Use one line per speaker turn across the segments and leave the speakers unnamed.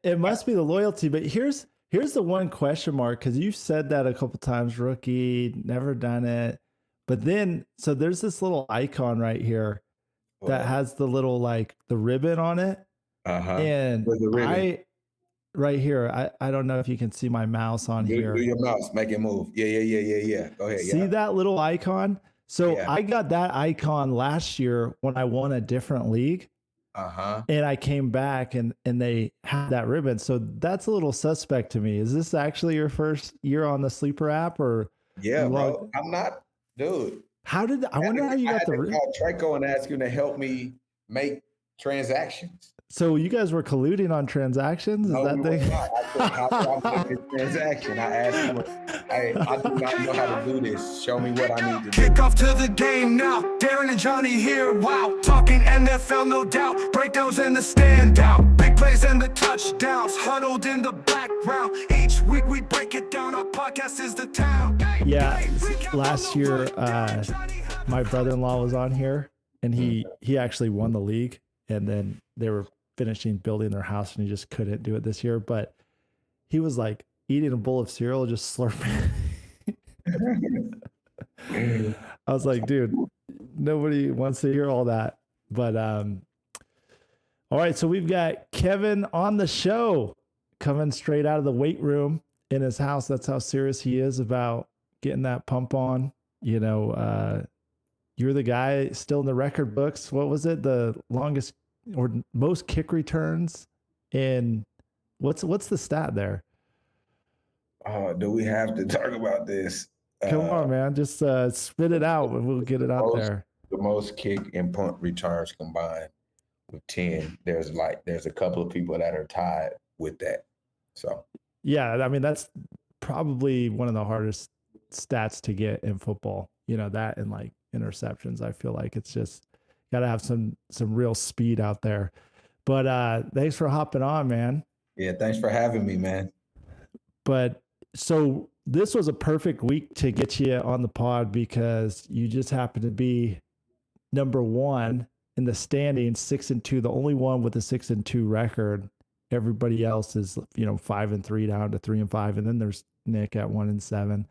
it must be the loyalty, but here's the one question mark, because you've said that a couple times, rookie, never done it. But then, so there's this little icon right here that has the little, like, the ribbon on it. And
Where's the ribbon?
right here, I don't know if you can see my mouse on here.
Do your mouse, make it move. Yeah. Go ahead.
See that little icon? So
Yeah.
I got that icon last year when I won a different league. And I came back and they had that ribbon. So that's a little suspect to me. Is this actually your first year on the Sleeper app, or?
Yeah, bro. I'm not, dude.
I wonder how you got the ribbon.
Call Traco and ask him to help me make transactions.
So you guys were colluding on transactions? Is that thing?
I said, how do I make this transaction? I asked him, I do not know how to do this. Show me what I need to do.
Kick off to the game now. Darin and Johnny here. Wow. Talking NFL, no doubt. Breakdowns and the standout. Big plays and the touchdowns. Huddled in the background. Each week we break it down. Our podcast is the town.
Yeah. Last year, my brother-in-law was on here, and he actually won the league. And then they were finishing building their house, and he just couldn't do it this year. But he was like eating a bowl of cereal, just slurping. I was like, dude, nobody wants to hear all that. But all right, so we've got Kevin on the show, coming straight out of the weight room in his house. That's how serious he is about getting that pump on. You know, you're the guy still in the record books. What was it? The longest or most kick returns. And what's the stat there?
Oh, do we have to talk about this?
Come on, man. Just spit it out and we'll get it out there.
The most kick and punt returns combined with 10. There's a couple of people that are tied with that. So
yeah, I mean, that's probably one of the hardest stats to get in football. You know, that and like interceptions. I feel like it's just got to have some real speed out there. But thanks for hopping on, man.
Yeah, thanks for having me, man.
But so this was a perfect week to get you on the pod, because you just happen to be number one in the standings, 6-2, the only one with a 6-2 record. Everybody else is, 5-3 down to 3-5, and then there's Nick at 1-7.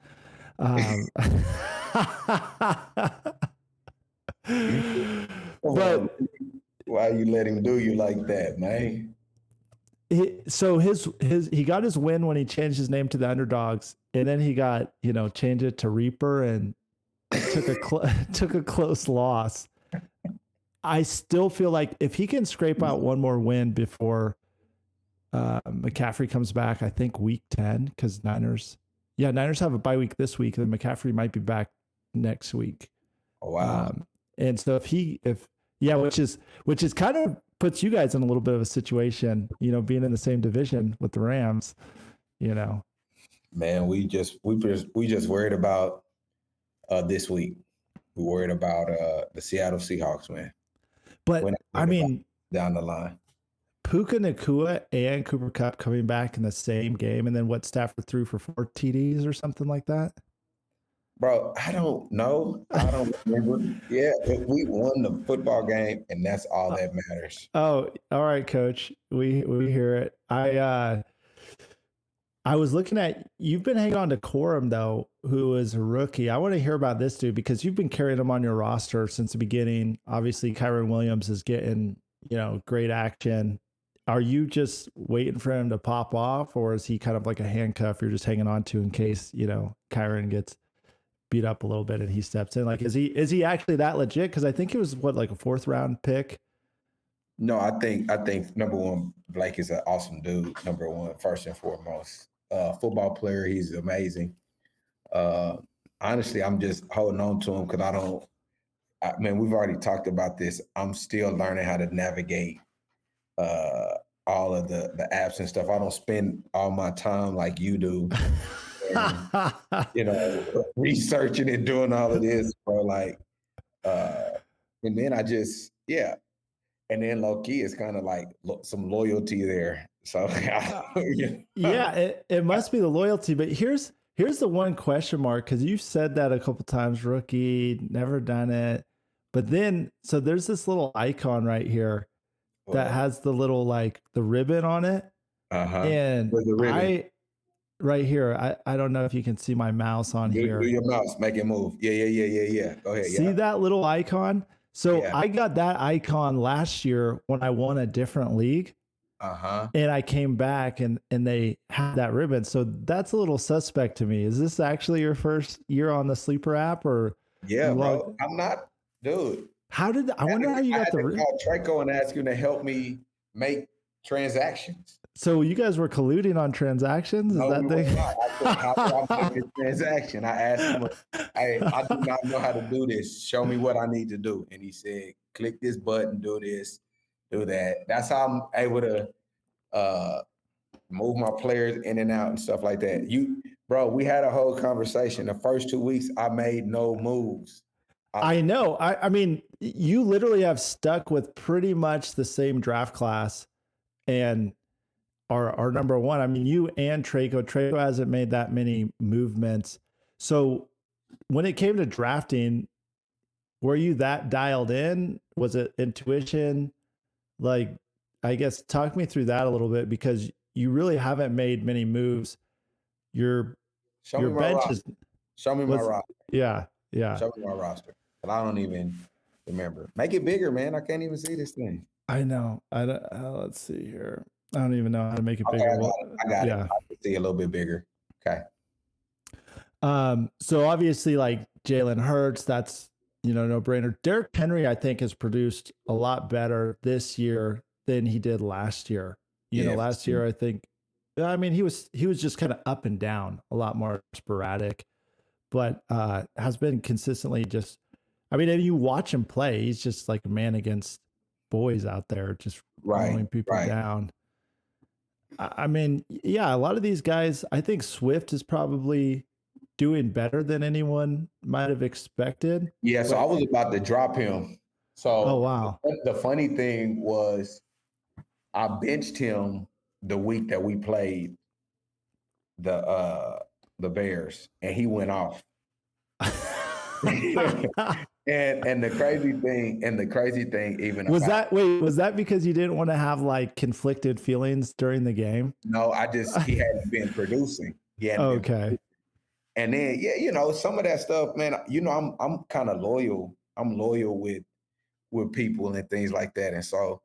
But why you let him do you like that, man?
So he got his win when he changed his name to the Underdogs, and then he got changed it to Reaper and took a close loss. I still feel like if he can scrape out one more win before McCaffrey comes back, I think week 10, because Niners have a bye week this week, and then McCaffrey might be back next week.
Oh, wow.
And so which is kind of puts you guys in a little bit of a situation, being in the same division with the Rams,
Man, we just worried about this week. We worried about the Seattle Seahawks, man.
But I mean,
down the line,
Puka Nacua and Cooper Kupp coming back in the same game, and then what Stafford threw for 4 TDs or something like that.
Bro, I don't know. I don't remember. Yeah, we won the football game, and that's all that matters.
Oh, all right, Coach. We hear it. I was looking at, you've been hanging on to Corum, though, who is a rookie. I want to hear about this dude, because you've been carrying him on your roster since the beginning. Obviously, Kyren Williams is getting great action. Are you just waiting for him to pop off, or is he kind of like a handcuff you're just hanging on to in case Kyren gets beat up a little bit and he steps in? Like, is he actually that legit? Because I think it was like a 4th round pick.
No, I think number one, Blake is an awesome dude. Number one, first and foremost, football player. He's amazing. Honestly, I'm just holding on to him because we've already talked about this. I'm still learning how to navigate all of the apps and stuff. I don't spend all my time like you do. And, researching and doing all of this, bro. Like, and then and then low key it's kind of like some loyalty there. So
yeah, it must be the loyalty. But here's the one question mark, because you've said that a couple times, rookie, never done it. But then, so there's this little icon right here that has the little, like, the ribbon on it.
Uh-huh.
And
With the ribbon.
right here, I don't know if you can see my mouse on
Do
here.
your mouse, make it move. Yeah. Go ahead.
See
Yeah.
that little icon? So
Yeah.
I got that icon last year when I won a different league.
Uh-huh.
And I came back and they had that ribbon. So that's a little suspect to me. Is this actually your first year on the Sleeper app, or
Yeah,
you
bro.
logged?
I'm not, dude.
How did I wonder how you
I
got
had
the
to call Traco and ask him to help me make transactions.
So you guys were colluding on transactions? Is
No,
that
we were not. I said, how do I make this transaction? I asked him, I do not know how to do this. Show me what I need to do. And he said, click this button, do this, do that. That's how I'm able to move my players in and out and stuff like that. Bro, we had a whole conversation. The first 2 weeks, I made no moves.
I know. I mean, you literally have stuck with pretty much the same draft class and are number one. I mean, you and Traco. Traco hasn't made that many movements. So when it came to drafting, were you that dialed in? Was it intuition? Like, I guess talk me through that a little bit, because you really haven't made many moves. Your
Show me my
bench
roster.
is
Show me my roster.
yeah.
Show me my roster. And I don't even remember. Make it bigger, man. I can't even see this thing.
I know. I don't. Let's see here. I don't even know how to make it
Okay,
bigger.
I got it. I can see a little bit bigger. Okay.
So obviously, like Jalen Hurts, that's no brainer. Derrick Henry, I think, has produced a lot better this year than he did last year. Last year, I think. I mean, he was just kind of up and down, a lot more sporadic, but has been consistently just. I mean, if you watch him play, he's just like a man against boys out there, just rolling people down. I mean, yeah, a lot of these guys, I think Swift is probably doing better than anyone might have expected.
Yeah, so I was about to drop him. So
oh wow.
The funny thing was I benched him the week that we played the Bears, and he went off. And the crazy thing even
was that because you didn't want to have like conflicted feelings during the game?
No, he hadn't been producing.
Okay.
And then some of that stuff, man, I'm kind of loyal. I'm loyal with people and things like that. And so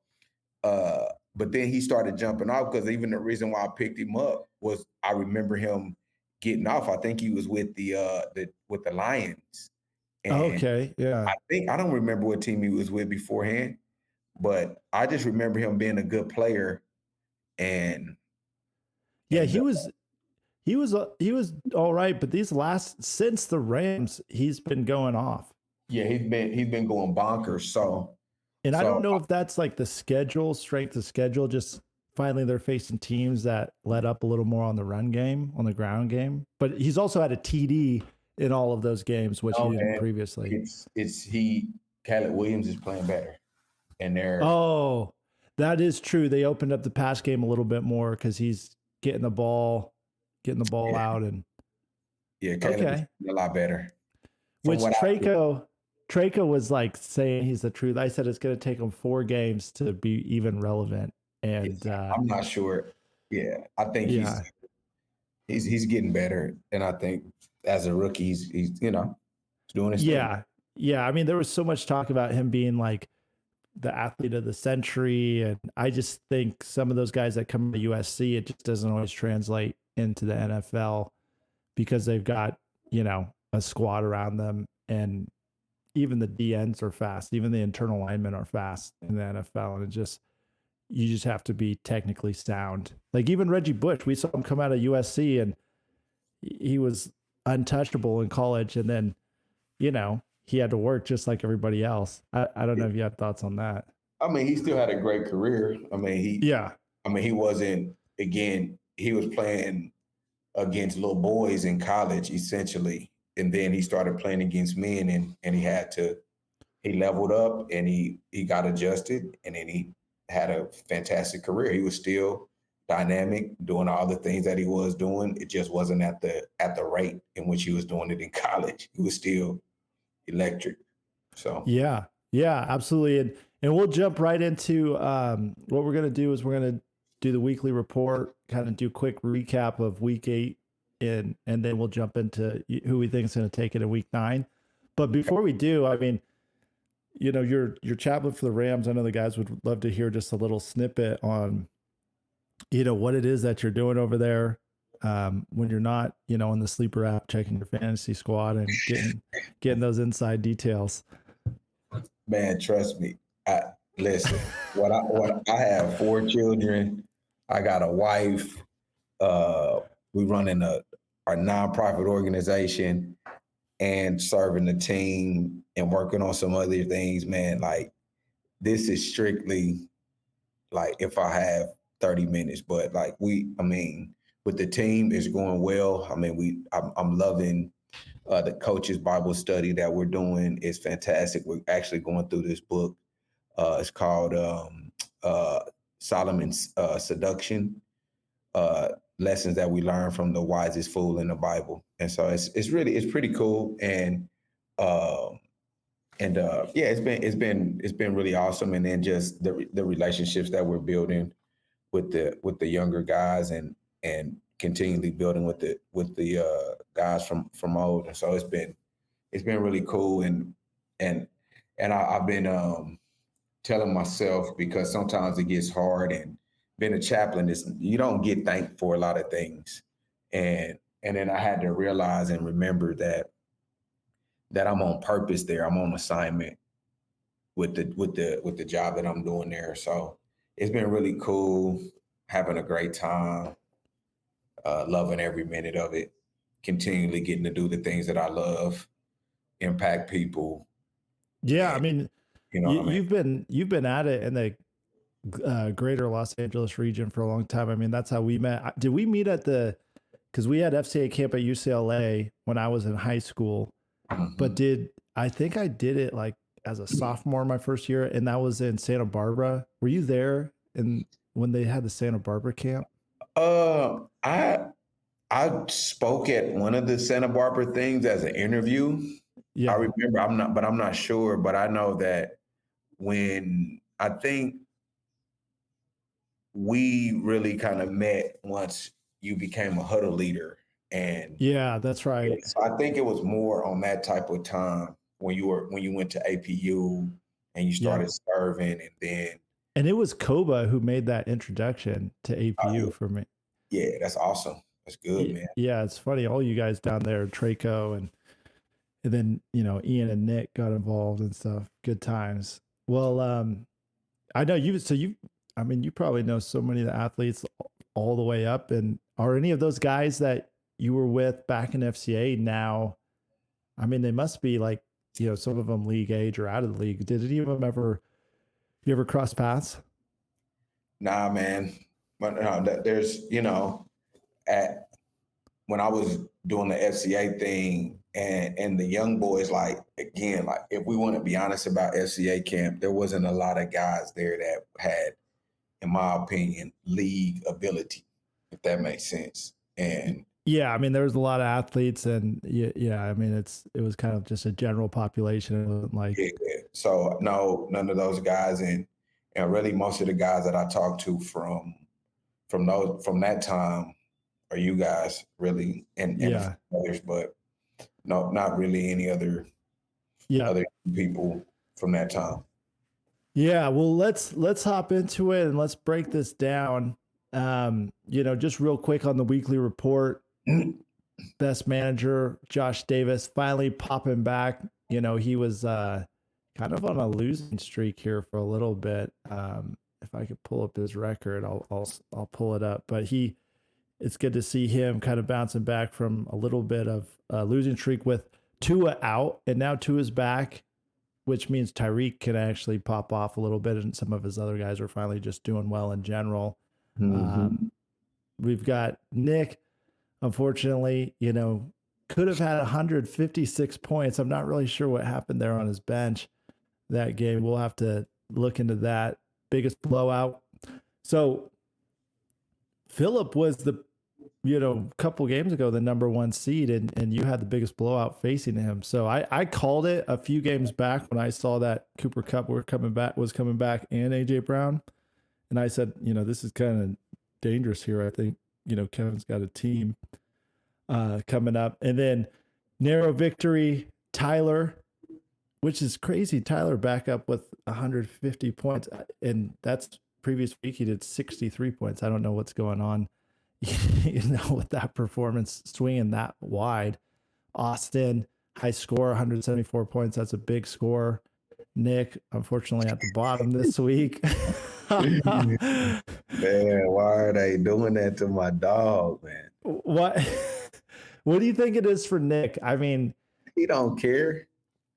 but then he started jumping off, because even the reason why I picked him up was I remember him getting off. I think he was with the Lions. And
okay, yeah.
I don't remember what team he was with beforehand, but I just remember him being a good player. And
yeah, he was all right, but since the Rams, he's been going off.
Yeah, he's been going bonkers. So
I don't know if that's like the strength of schedule. Just finally they're facing teams that let up a little more on the run game, on the ground game. But he's also had a TD in all of those games, which he didn't previously.
Caleb Williams is playing better, and
that is true. They opened up the pass game a little bit more because he's getting the ball out, and
Caleb is a lot better.
Which Traco was like saying he's the truth. I said it's going to take him 4 games to be even relevant, and
I'm not sure. Yeah, I think he's getting better, and I think as a rookie, he's doing his thing.
Yeah. I mean, there was so much talk about him being like the athlete of the century, and I just think some of those guys that come to USC, it just doesn't always translate into the NFL because they've got a squad around them, and even the DNs are fast, even the internal linemen are fast in the NFL, and you just have to be technically sound. Like even Reggie Bush, we saw him come out of USC, and he was untouchable in college, and then he had to work just like everybody else. I don't know if you have thoughts on that.
I mean, he still had a great career. I mean, he wasn't, again, he was playing against little boys in college essentially, and then he started playing against men, and he leveled up, and he got adjusted, and then he had a fantastic career. He was still dynamic, doing all the things that he was doing. It just wasn't at the rate in which he was doing it in college. He was still electric. So
yeah, absolutely. And we'll jump right into what we're gonna do is we're gonna do the weekly report, kind of do a quick recap of week 8, and then we'll jump into who we think is going to take it in week 9. But before we do, I mean, you know, you're chaplain for the Rams. I know the guys would love to hear just a little snippet on, you know, what it is that you're doing over there when you're not, you know, in the sleeper app checking your fantasy squad and getting those inside details.
Man, trust me. Listen, what I have 4 children. I got a wife. We running our nonprofit organization and serving the team and working on some other things, man. Like, this is strictly like if I have 30 minutes, but like with the team, it's going well. I mean, I'm loving the coaches Bible study that we're doing. Is fantastic. We're actually going through this book. It's called Solomon's Seduction, lessons that we learn from the wisest fool in the Bible. And so it's pretty cool. And it's been really awesome. And then just the relationships that we're building with the younger guys and continually building with the guys from old. And so it's been really cool. And I've been telling myself, because sometimes it gets hard, and being a chaplain is, you don't get thanked for a lot of things. And then I had to realize and remember that I'm on purpose there. I'm on assignment with the job that I'm doing there. So it's been really cool, having a great time, loving every minute of it, continually getting to do the things that I love, impact people.
Yeah, I mean,
you know,
you've been at it in the greater Los Angeles region for a long time. I mean, that's how we met. Did we meet because we had FCA camp at UCLA when I was in high school, but I think I did it like as a sophomore my first year, and that was in Santa Barbara. Were you there when they had the Santa Barbara camp?
I spoke at one of the Santa Barbara things as an interview. Yeah, I remember. I'm not sure, but I know that I think we really kind of met once you became a huddle leader. And
yeah, that's right.
So I think it was more on that type of time when you went to APU and you started serving,
and it was Koba who made that introduction to APU for me.
Yeah, that's awesome. That's good, man.
Yeah, it's funny. All you guys down there, Traco and then, you know, Ian and Nick got involved and stuff. Good times. Well, I know you probably know so many of the athletes all the way up. And are any of those guys that you were with back in FCA now? I mean, they must be like, you know, some of them league age or out of the league. Did any of them you ever cross paths?
Nah, man. But there's, you know, when I was doing the FCA thing and the young boys, like, again, like, if we want to be honest about FCA camp, there wasn't a lot of guys there that had, in my opinion, league ability, if that makes sense. And
yeah, I mean, there was a lot of athletes, and yeah, I mean, it was kind of just a general population. It wasn't like,
so no, none of those guys, and really most of the guys that I talked to from that time are you guys, really, and others, but no, not really any other people from that time.
Yeah, well, let's hop into it and let's break this down. You know, just real quick on the weekly report. Best manager Josh Davis finally popping back. You know, he was kind of on a losing streak here for a little bit. If I could pull up his record, I'll pull it up. But it's good to see him kind of bouncing back from a little bit of a losing streak with Tua out, and now Tua's back, which means Tyreek can actually pop off a little bit, and some of his other guys are finally just doing well in general. We've got Nick, unfortunately, you know, could have had 156 points. I'm not really sure what happened there on his bench that game. We'll have to look into that. Biggest blowout. So Philip was a couple games ago, the number 1 seed, and you had the biggest blowout facing him. So I called it a few games back when I saw that Cooper Kupp was coming back and AJ Brown. And I said, you know, this is kind of dangerous here. I think, Kevin's got a team coming up. And then narrow victory, Tyler, which is crazy. Tyler back up with 150 points. And that's previous week. He did 63 points. I don't know what's going on, with that performance swinging that wide. Austin, high score, 174 points. That's a big score. Nick, unfortunately, at the bottom this week.
Man, why are they doing that to my dog, man?
What do you think it is for Nick? I mean,
he don't care.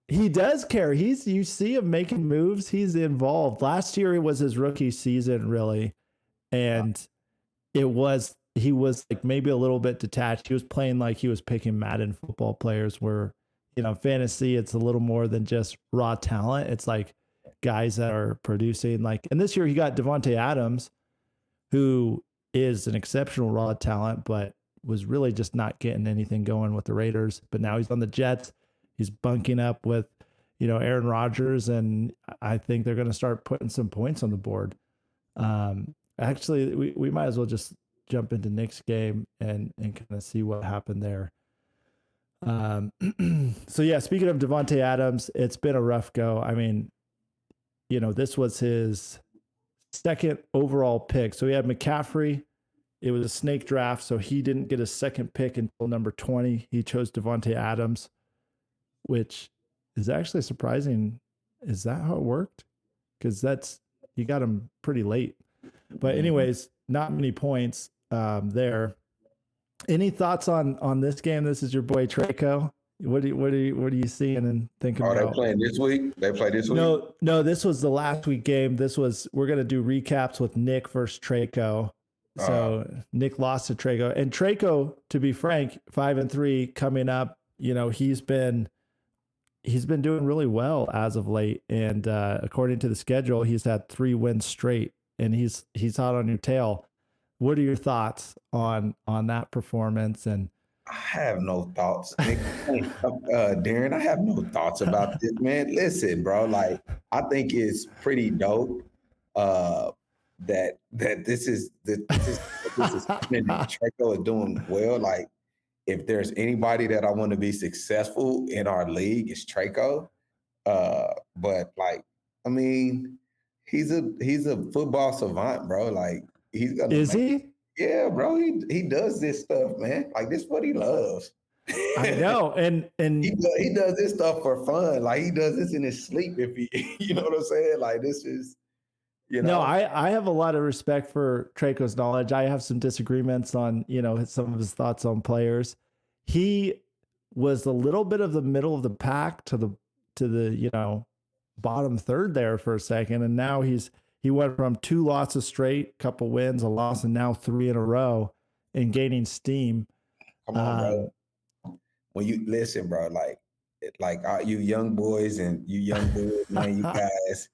He does care. You see him making moves. He's involved. Last year it was his rookie season, really. And he was like maybe a little bit detached. He was playing like he was picking Madden football players where, fantasy, it's a little more than just raw talent. It's like guys that are producing and this year he got Davante Adams, who is an exceptional raw talent, but was really just not getting anything going with the Raiders. But now he's on the Jets. He's bunking up with, Aaron Rodgers, and I think they're going to start putting some points on the board. Actually, we might as well just jump into Nick's game and kind of see what happened there. So yeah, speaking of Davante Adams, it's been a rough go. I mean, this was his second overall pick. So he had McCaffrey. It was a snake draft, so he didn't get a second pick until number 20. He chose Davante Adams, which is actually surprising. Is that how it worked? Because you got him pretty late. But anyways, not many points there. Any thoughts on this game? This is your boy Traco. What are you seeing and thinking about?
Are they playing this week? They play this week?
No, this was the last week game. We're gonna do recaps with Nick versus Traco. So Nick lost to Traco. And Traco, to be frank, 5-3 coming up. He's been doing really well as of late. And according to the schedule, he's had 3 wins straight, and he's hot on your tail. What are your thoughts on that performance? And
I have no thoughts. Darin, I have no thoughts about this, man. Listen, bro, I think it's pretty dope that this is Traco is doing well. If there's anybody that I want to be successful in our league, it's Traco. But he's a football savant, bro. He's gonna
he?
Yeah, bro. He does this stuff, man. This is what he loves.
I know, and
he does this stuff for fun. He does this in his sleep. If he, you know what I'm saying? This is,
No, I have a lot of respect for Traco's knowledge. I have some disagreements on some of his thoughts on players. He was a little bit of the middle of the pack to the bottom third there for a second, and now he went from 2 losses straight, couple wins, a loss, and now 3 in a row, and gaining steam.
Come on, bro. When you listen, bro, you young boys and you young boys, man, you guys,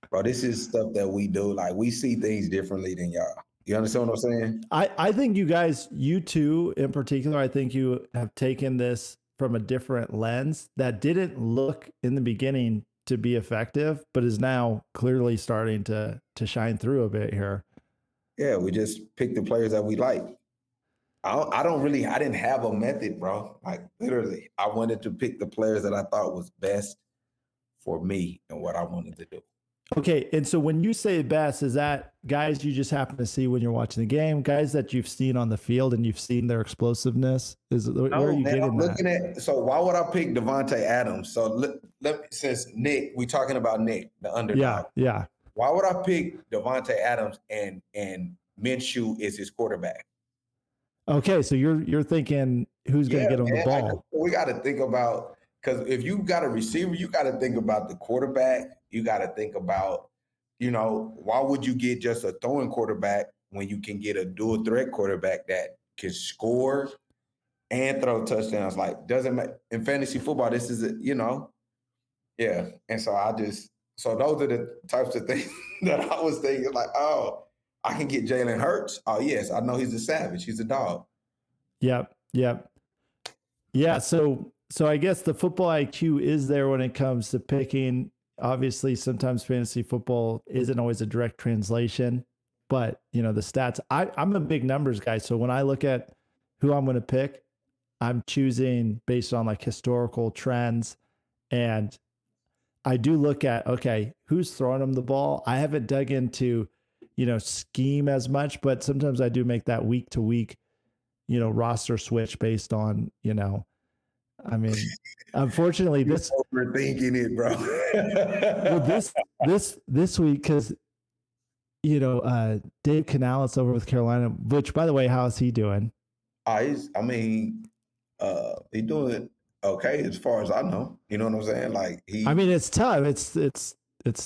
bro, this is stuff that we do. We see things differently than y'all. You understand what I'm saying?
I think you guys, you two in particular, I think you have taken this from a different lens that didn't look in the beginning to be effective, but is now clearly starting to shine through a bit here.
Yeah, we just pick the players that we like. I didn't have a method, bro. Literally, I wanted to pick the players that I thought was best for me and what I wanted to do.
Okay, and so when you say best, is that guys you just happen to see when you're watching the game, guys that you've seen on the field and you've seen their explosiveness? Where are you getting
I'm looking at. So why would I pick Davante Adams? So since Nick, we talking about Nick, the underdog.
Yeah.
Why would I pick Davante Adams and Minshew is his quarterback?
Okay, so you're thinking who's going to get him the ball?
We got to think about, because if you got a receiver, you got to think about the quarterback. You got to think about, why would you get just a throwing quarterback when you can get a dual threat quarterback that can score and throw touchdowns? Doesn't matter. In fantasy football, this is yeah. And so so those are the types of things that I was thinking, I can get Jalen Hurts. Oh yes, I know he's a savage. He's a dog.
Yep. Yeah. So I guess the football IQ is there when it comes to picking. Obviously, sometimes fantasy football isn't always a direct translation. but the stats, I'm a big numbers guy. So when I look at who I'm going to pick, I'm choosing based on like historical trends. And I do look at, okay, who's throwing them the ball? I haven't dug into, scheme as much, but sometimes I do make that week to week, roster switch based on, I mean, unfortunately this
overthinking it, bro.
well, this week, cause Dave Canales over with Carolina, which by the way, how is he doing?
He's doing okay as far as I know. You know what I'm saying? Like
I mean, it's tough. It's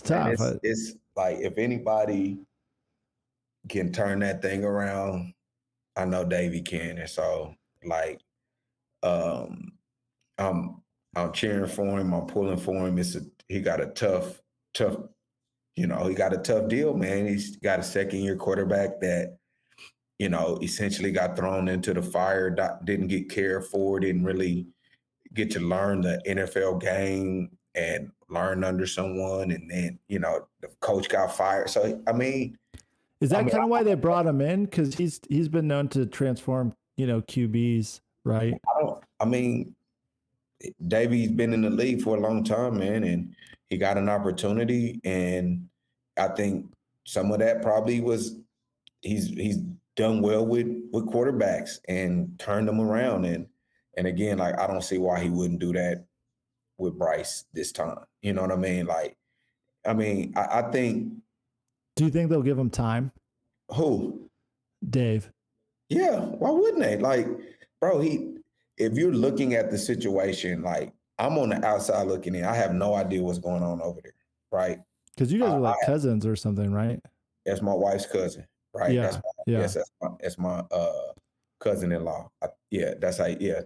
tough.
It's like if anybody can turn that thing around, I know Davey can. And so like I'm cheering for him, I'm pulling for him. He got a tough, he got a tough deal, man. He's got a second-year quarterback that, essentially got thrown into the fire, didn't get cared for, didn't really get to learn the NFL game and learn under someone. And then, the coach got fired. So, I mean.
Is that kind of why they brought him in? Because he's been known to transform, QBs, right?
Davey's been in the league for a long time, man, and he got an opportunity. And I think some of that probably was he's done well with quarterbacks and turned them around. And again, like I don't see why he wouldn't do that with Bryce this time. You know what I mean? Like, I think.
Do you think they'll give him time?
Who?
Dave.
Yeah, why wouldn't they? Like, bro, if you're looking at the situation, like I'm on the outside looking in, I have no idea what's going on over there, right?
Because you guys are like cousins or something, right?
That's my wife's cousin, right?
Yeah.
Yes, that's my cousin-in-law. That's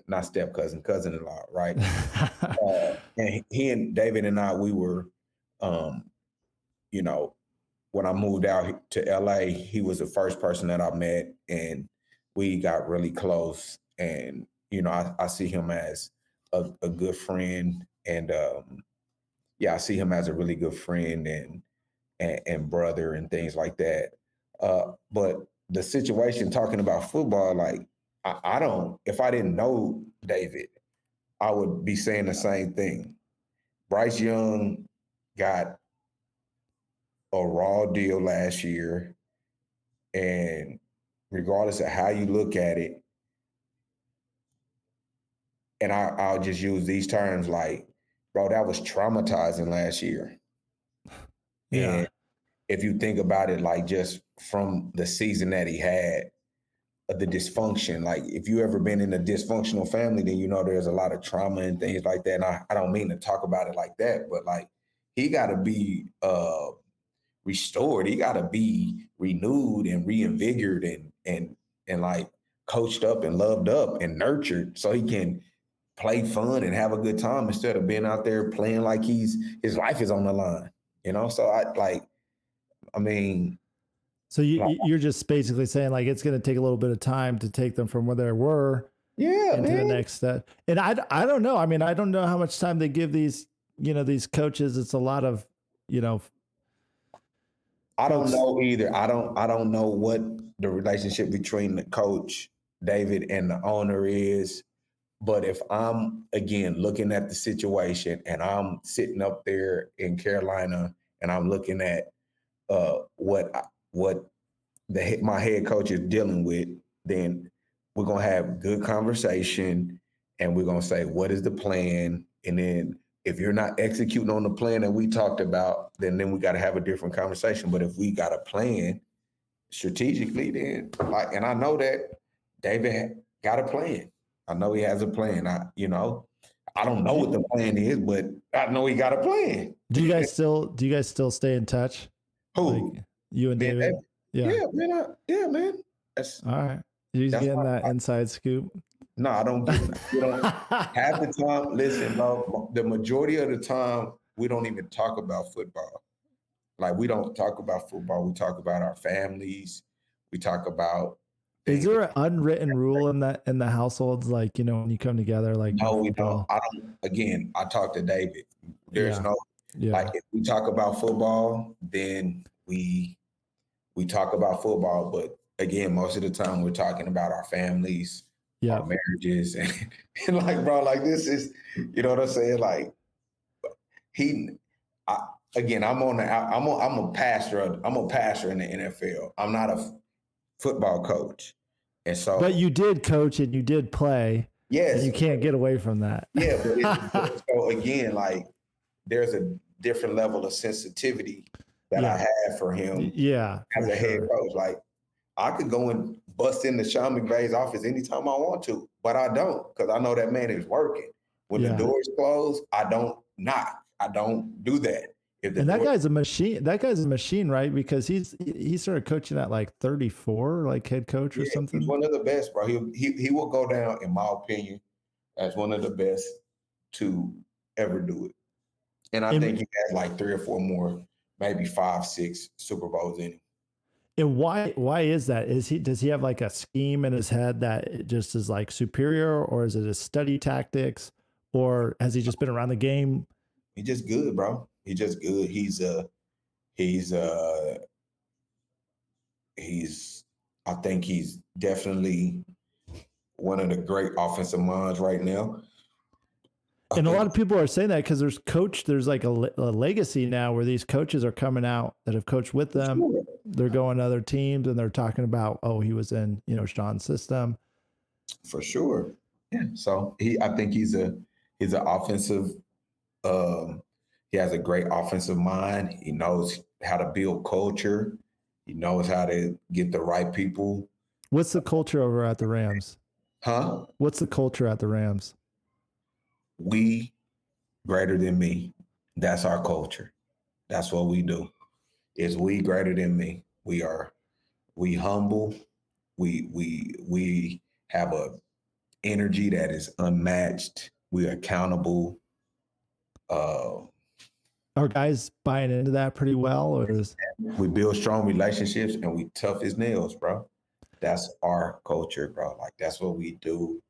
not step cousin, cousin-in-law, right? And he and David and I, we were, when I moved out to LA, he was the first person that I met, and we got really close. And I see him as a good friend, and I see him as a really good friend and brother and things like that. But the situation talking about football, like I don't. If I didn't know David, I would be saying the same thing. Bryce Young got a raw deal last year, and regardless of how you look at it, and I'll just use these terms like, bro, that was traumatizing last year.
Yeah.
And if you think about it, like just from the season that he had, the dysfunction, like if you ever been in a dysfunctional family, then there's a lot of trauma and things like that. And I don't mean to talk about it like that, but like he got to be restored. He got to be renewed and reinvigorated and like coached up and loved up and nurtured so he can play fun and have a good time instead of being out there playing like his life is on the line,
So you're just basically saying like it's going to take a little bit of time to take them from where they were into the next step. And I don't know. I mean, I don't know how much time they give these coaches. It's a lot of,
I don't know either. I don't know what the relationship between the coach, David, and the owner is. But if I'm, again, looking at the situation and I'm sitting up there in Carolina and I'm looking at what my head coach is dealing with, then we're going to have good conversation and we're going to say, what is the plan? And then if you're not executing on the plan that we talked about, then we got to have a different conversation. But if we got a plan strategically, then and I know that David got a plan. I know he has a plan. I don't know what the plan is, but I know he got a plan.
Do you guys still stay in touch?
Who?
Like you and David?
Yeah, man. Man.
That's all right. You're getting that inside scoop.
No, I don't get half the time. Listen, bro, the majority of the time, we don't even talk about football. Like we don't talk about football. We talk about our families. We talk about.
Is there an unwritten rule in the households? Like, when you come together, like,
no, we don't. Again, I talk to David. There's like, if we talk about football, then we we talk about football, but again, most of the time we're talking about our families,
Yeah.
our marriages, and like, bro, like this is, you know what I'm saying? Like again, I'm a pastor. I'm a pastor in the NFL. I'm not a football coach, and so.
But you did coach and you did play.
Yes,
and you can't get away from that.
Yeah, but so again, like there's a different level of sensitivity that I have for him.
Yeah,
as a head coach, like I could go and bust into Sean McVay's office anytime I want to, but I don't because I know that man is working. When the doors close, I don't knock. I don't do that.
And that guy's a machine. That guy's a machine, right? Because he started coaching at like 34, like head coach or something.
He's one of the best, bro. He will go down, in my opinion, as one of the best to ever do it. And I think he has like 3 or 4 more, maybe 5, 6 Super Bowls in him.
And why is that? Does he have like a scheme in his head that just is like superior, or is it his study tactics, or has he just been around the game?
He's just good, bro. He's just good. I think he's definitely one of the great offensive minds right now.
And a lot of people are saying that because there's like a legacy now where these coaches are coming out that have coached with them. Sure. They're going to other teams and they're talking about, oh, he was in, Sean's system.
For sure. Yeah. So I think he's an offensive, he has a great offensive mind. He knows how to build culture. He knows how to get the right people.
What's the culture over at the Rams?
Huh?
What's the culture at the Rams?
We greater than me. That's our culture. That's what we do. Is we greater than me. We humble. We have a energy that is unmatched. We're accountable.
Are guys buying into that pretty well, or
we build strong relationships and we tough as nails, bro. That's our culture, bro. Like that's what we do.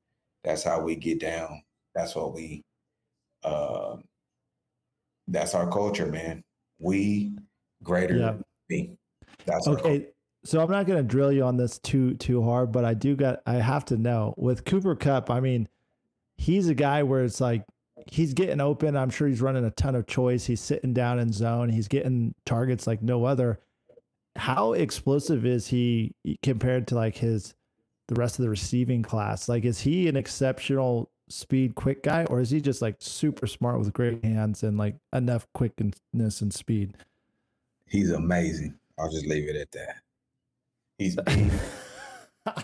That's how we get down. That's what that's our culture, man. We greater than me. That's
okay. So I'm not going to drill you on this too hard, but I have to know with Cooper Kupp. I mean, he's a guy where it's like he's getting open. I'm sure he's running a ton of choice. He's sitting down in zone. He's getting targets like no other. How explosive is he compared to like the rest of the receiving class? Like, is he an exceptional speed, quick guy, or is he just like super smart with great hands and like enough quickness and speed?
He's amazing. I'll just leave it at that. He's big.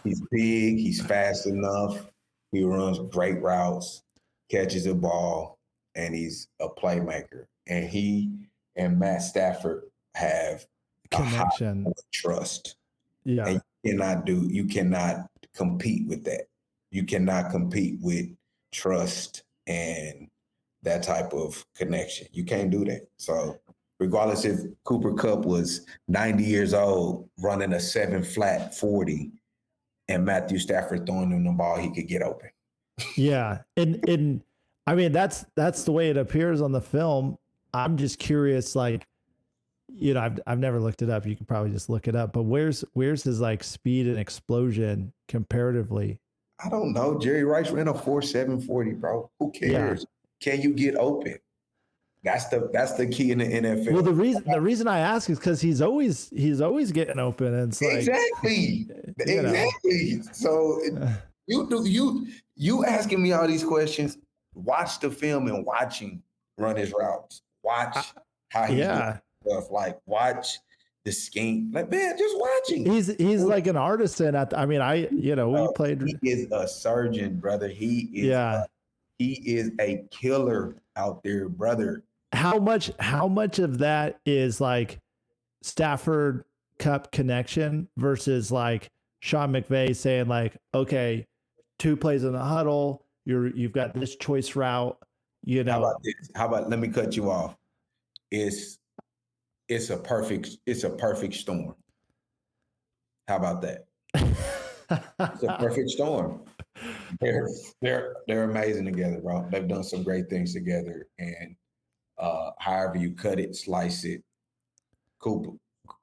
He's big. He's fast enough. He runs great routes, catches the ball, and he's a playmaker. And he and Matt Stafford have
connection,
a high trust.
Yeah,
and you cannot compete with that. You cannot compete with trust and that type of connection. You can't do that. So regardless if Cooper Kupp was 90 years old running a 7-flat 40 and Matthew Stafford throwing him the ball, he could get open.
Yeah. And I mean, that's the way it appears on the film. I'm just curious, like, I've never looked it up. You can probably just look it up, but where's his like speed and explosion comparatively?
I don't know. Jerry Rice ran a 4.7 40, bro. Who cares? Yeah. Can you get open? That's the key in the NFL.
Well, the reason I ask is because he's always getting open. And it's like,
exactly. So you asking me all these questions. Watch the film and watch him run his routes. Watch how he's doing stuff. Like watch the scheme. Like man, just watching.
He's like an artisan we played.
He is a surgeon, brother. He is a killer out there, brother.
How much of that is like Stafford Kupp connection versus like Sean McVay saying like, okay, 2 plays in the huddle, you've got this choice route,
How about this? How about let me cut you off? It's a perfect storm. How about that? It's a perfect storm. They're amazing together, bro. They've done some great things together, and however you cut it, slice it, Cooper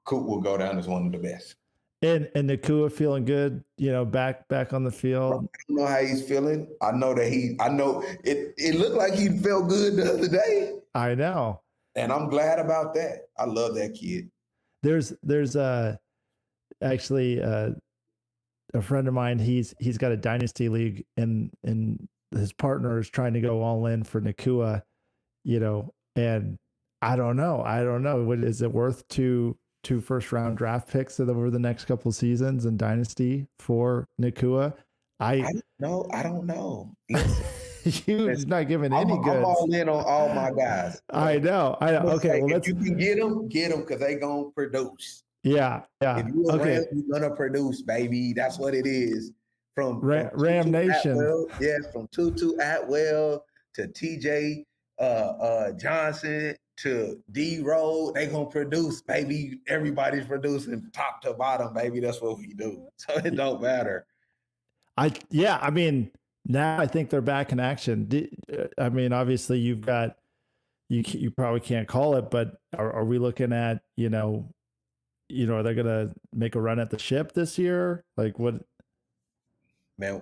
Coop will go down as one of the best.
And Nakua feeling good, back on the field.
I don't know how he's feeling. I know it looked like he felt good the other day.
I know.
And I'm glad about that. I love that kid.
There's actually a friend of mine. He's got a dynasty league, and his partner is trying to go all in for Nakua, and I don't know. What is it worth two first-round draft picks over the next couple of seasons in dynasty for Nakua?
I don't know.
You're not giving any goods.
I'm all in on all my guys.
I know. Okay, well,
if you can get them because they gonna produce.
Yeah.
If you're a Ram, you're gonna produce, baby. That's what it is. From
Ram Nation.
From Tutu Atwell to TJ Johnson to D Road, they gonna produce, baby. Everybody's producing top to bottom, baby. That's what we do. So it don't matter.
I mean, now I think they're back in action. I mean, obviously you've got, you probably can't call it, but are we looking at, are they going to make a run at the ship this year? Like what?
Man,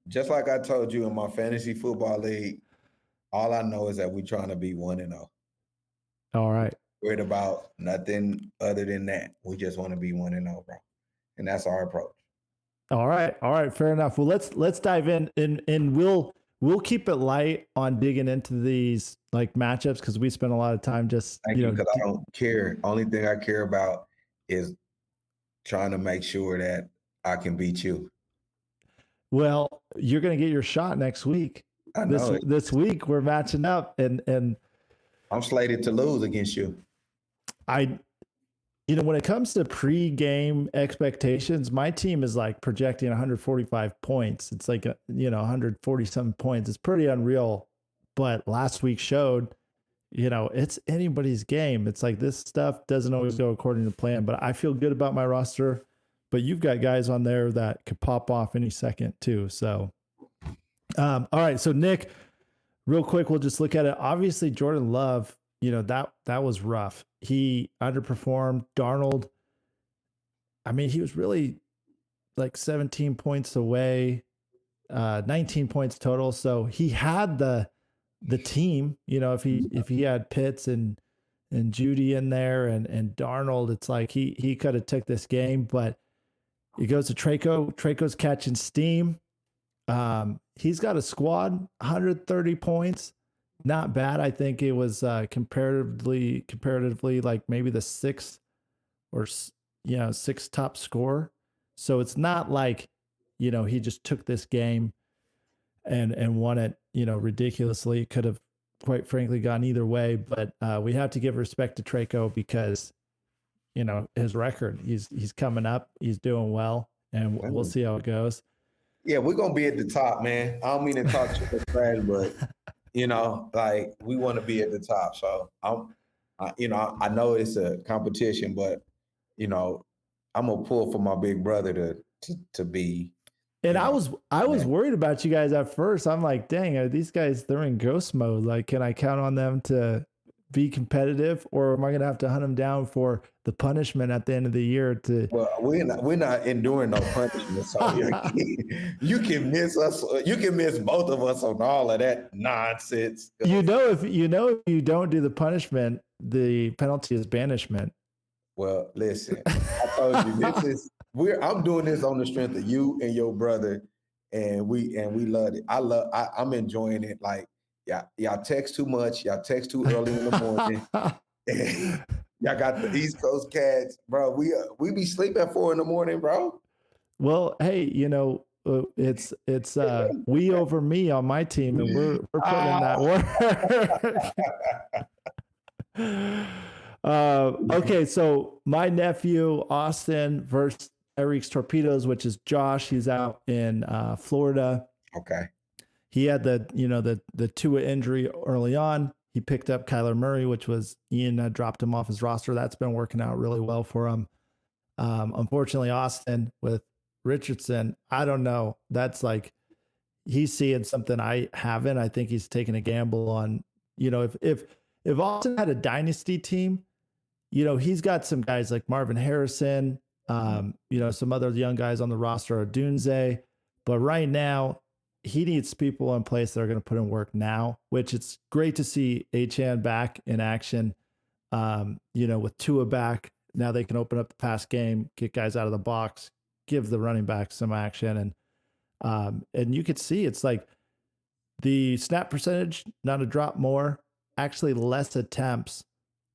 just like I told you in my fantasy football league, all I know is that we're trying to be 1-0.
All right.
Worried about nothing other than that. We just want to be 1-0, bro. And that's our approach.
All right. Fair enough. Well, let's dive in and we'll keep it light on digging into these like matchups because we spend a lot of time just
because I don't care. Only thing I care about is trying to make sure that I can beat you.
Well, you're going to get your shot next week.
I know
this week we're matching up and
I'm slated to lose against you.
When it comes to pre-game expectations, my team is like projecting 145 points. It's like 140-something points. It's pretty unreal. But last week showed, it's anybody's game. It's like this stuff doesn't always go according to plan. But I feel good about my roster. But you've got guys on there that could pop off any second too. So, all right. So Nick, real quick, we'll just look at it. Obviously, Jordan Love, that was rough. He underperformed. Darnold, I mean, he was really like 17 points away, 19 points total. So he had the team, if he had Pitts and Judy in there and Darnold, it's like he could have took this game, but he goes to Traco. Traco's catching steam. He's got a squad, 130 points. Not bad. I think it was comparatively like maybe the sixth top scorer. So it's not like, he just took this game and won it, ridiculously. Could have quite frankly gone either way, but we have to give respect to Traco because, his record, he's coming up, he's doing well, and we'll see how it goes.
Yeah, we're going to be at the top, man. I don't mean to talk too much trash, but like we want to be at the top. So I know it's a competition, but I'm gonna pull for my big brother to be.
And I was worried about you guys at first. I'm like, dang, are these guys, they're in ghost mode? Like, can I count on them to be competitive, or am I gonna have to hunt them down for the punishment at the end of the year?
Well, we're not enduring no punishment. So you can miss us. You can miss both of us on all of that nonsense.
If you don't do the punishment, the penalty is banishment.
Well, listen, I told you I'm doing this on the strength of you and your brother, and we love it. I'm enjoying it. Like, y'all text too much. Y'all text too early in the morning. Y'all got the East Coast cats, bro. We be sleeping at 4 a.m, bro.
Well, hey, it's we over me on my team, and we're putting in that work. Okay, so my nephew Austin versus Eric's Torpedoes, which is Josh. He's out in Florida.
Okay.
He had the Tua injury early on. He picked up Kyler Murray, which was Ian dropped him off his roster. That's been working out really well for him. Unfortunately, Austin with Richardson, I don't know. That's like he's seeing something I haven't. I think he's taking a gamble on. If Austin had a dynasty team, he's got some guys like Marvin Harrison, some other young guys on the roster are Dunze, but right now he needs people in place that are going to put in work now, which it's great to see Achan back in action. With Tua back, now they can open up the pass game, get guys out of the box, give the running back some action. And you could see it's like the snap percentage, not a drop more, actually less attempts,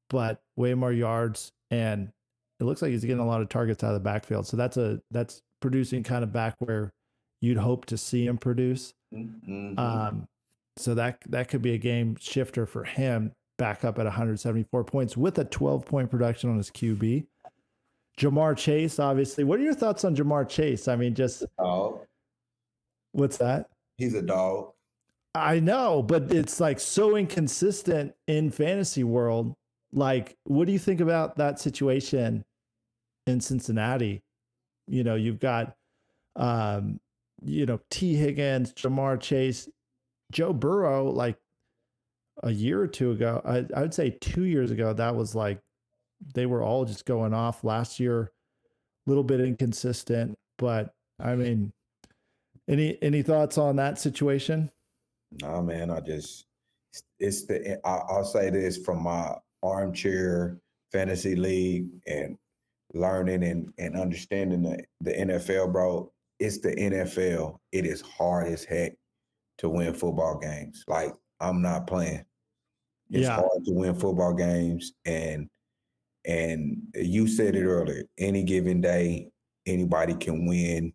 but way more yards. And it looks like he's getting a lot of targets out of the backfield. So that's producing kind of back where you'd hope to see him produce.
Mm-hmm.
So that could be a game shifter for him, back up at 174 points with a 12-point production on his QB. Jamar Chase, obviously. What are your thoughts on Jamar Chase? I mean, just what's that?
He's a dog.
I know, but it's like so inconsistent in fantasy world. Like, what do you think about that situation in Cincinnati? You've got, T. Higgins, Jamar Chase, Joe Burrow, like a year or two ago, I would say 2 years ago, that was like, they were all just going off. Last year, a little bit inconsistent, but I mean, any thoughts on that situation?
Nah, man, I'll say this from my armchair fantasy league and learning and understanding the NFL, bro. It's the NFL. It is hard as heck to win football games. Like, I'm not playing. It's hard to win football games. And you said it earlier, any given day, anybody can win.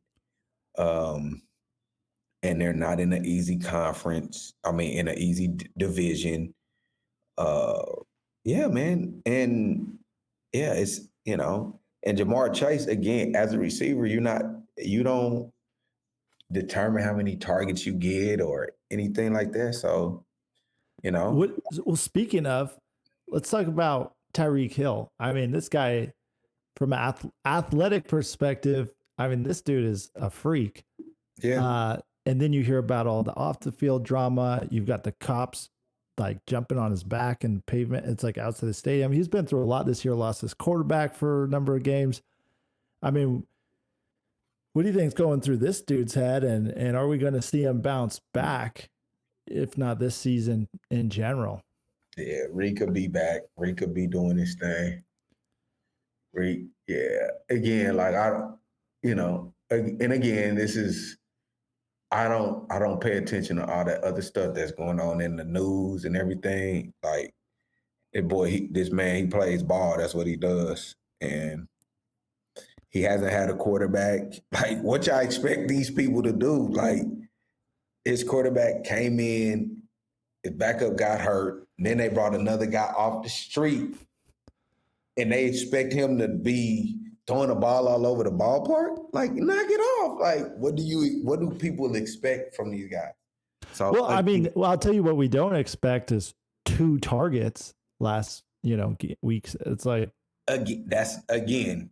And they're not in an easy conference. I mean, in an easy division. Yeah, man. And yeah, it's, and Jamar Chase, again, as a receiver, you don't determine how many targets you get or anything like that. So,
Well, speaking of, let's talk about Tyreek Hill. I mean, this guy, from an athletic perspective, I mean, this dude is a freak.
Yeah.
And then you hear about all the off the field drama. You've got the cops like jumping on his back and pavement. It's like outside the stadium. He's been through a lot this year, lost his quarterback for a number of games. I mean, what do you think is going through this dude's head? And are we going to see him bounce back, if not this season in general?
Yeah, Reed could be back. Reed could be doing his thing. Reed, yeah. Again, like and again, this is, I don't pay attention to all that other stuff that's going on in the news and everything. Like, this man, he plays ball. That's what he does. And he hasn't had a quarterback. Like, what y'all expect these people to do? Like, his quarterback came in, his backup got hurt, and then they brought another guy off the street, and they expect him to be throwing the ball all over the ballpark? Like, knock it off. Like, what do people expect from these guys? So,
well, I mean, I'll tell you what we don't expect is 2 targets last, weeks. It's like,
that ain't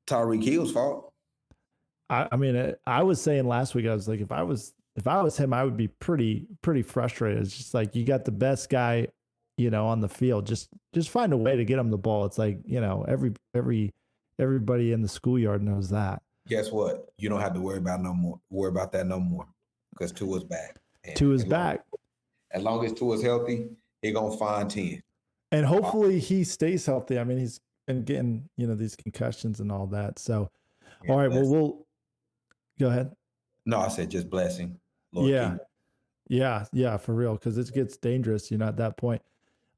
Tyreek Hill's fault.
I mean, I was saying last week, I was like, if I was him, I would be pretty frustrated. It's just like, you got the best guy, on the field, just find a way to get him the ball. It's like, everybody in the schoolyard knows that.
Guess what? You don't have to worry about that no more, because Tua's back.
Tua's back.
As long as Tua's healthy, he's gonna find 10.
And hopefully he stays healthy. I mean, he's been getting, these concussions and all that. So, all right, well, we'll go ahead.
No, I said just blessing. Lord,
yeah, for real, because it gets dangerous, at that point.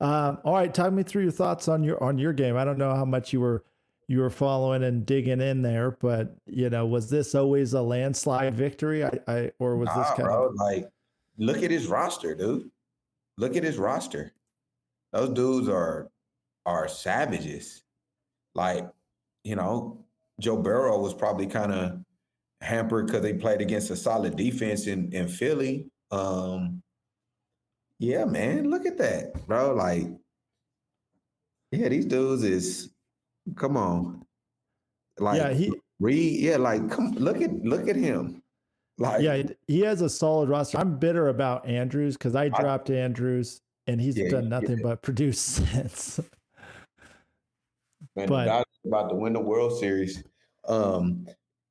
All right, talk me through your thoughts on your game. I don't know how much you were following and digging in there, but was this always a landslide victory? Or was this kind of
like, look at his roster, dude. Look at his roster. Those dudes are savages. Like, Joe Burrow was probably kind of hampered because they played against a solid defense in Philly. Yeah, man, look at that, bro. Like, yeah, these dudes is, come on. Like, look at him. Like,
yeah, he has a solid roster. I'm bitter about Andrews because I dropped Andrews and he's
Yeah,
done nothing
yeah.
but produce since.
Man, the
But
Dodgers about to win the World Series.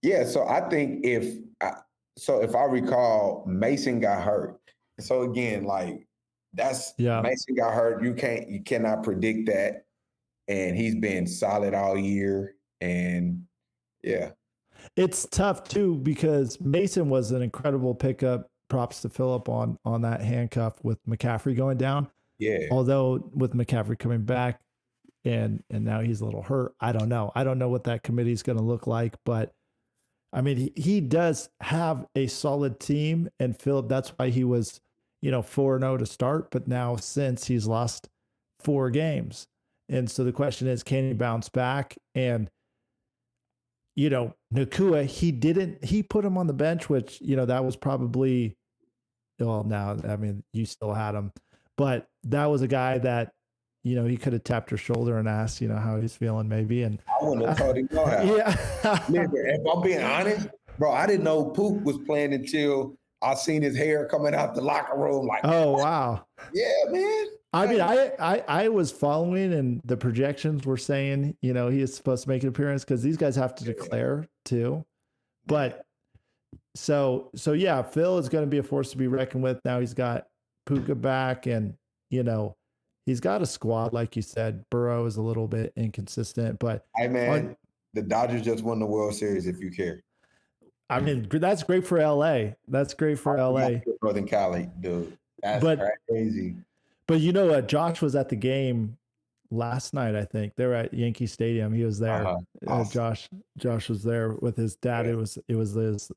Yeah, so I think if I recall, Mason got hurt. So again, like that's
yeah,
Mason got hurt. You cannot predict that, and he's been solid all year. And yeah,
it's tough too because Mason was an incredible pickup. Props to Phillip on that handcuff with McCaffrey going down.
yeah,
Although with McCaffrey coming back and now he's a little hurt, I don't know. I don't know what that committee is going to look like, but I mean, he does have a solid team, and Phillip, that's why he was, 4-0 to start, but now since he's lost 4 games. And so the question is, can he bounce back? And Nakua, he put him on the bench, which, that was probably, well, now, I mean, you still had him, but that was a guy that, he could have tapped her shoulder and asked, how he's feeling maybe. And
I wouldn't have told him no how.
yeah,
Listen, if I'm being honest, bro, I didn't know Pook was playing until I seen his hair coming out the locker room. Like,
oh, wow.
yeah, man.
I mean, I was following, and the projections were saying, he is supposed to make an appearance because these guys have to declare too. But so yeah, Phil is going to be a force to be reckoned with. Now he's got Puka back, and he's got a squad, like you said. Burrow is a little bit inconsistent, but
Hey, man, the Dodgers just won the World Series. If you care,
I mean, that's great for LA. That's great for LA.
Northern Cali, dude. That's crazy.
But Josh was at the game last night. I think they were at Yankee Stadium. He was there.
Awesome.
Josh was there with his dad.
Yeah.
It was his.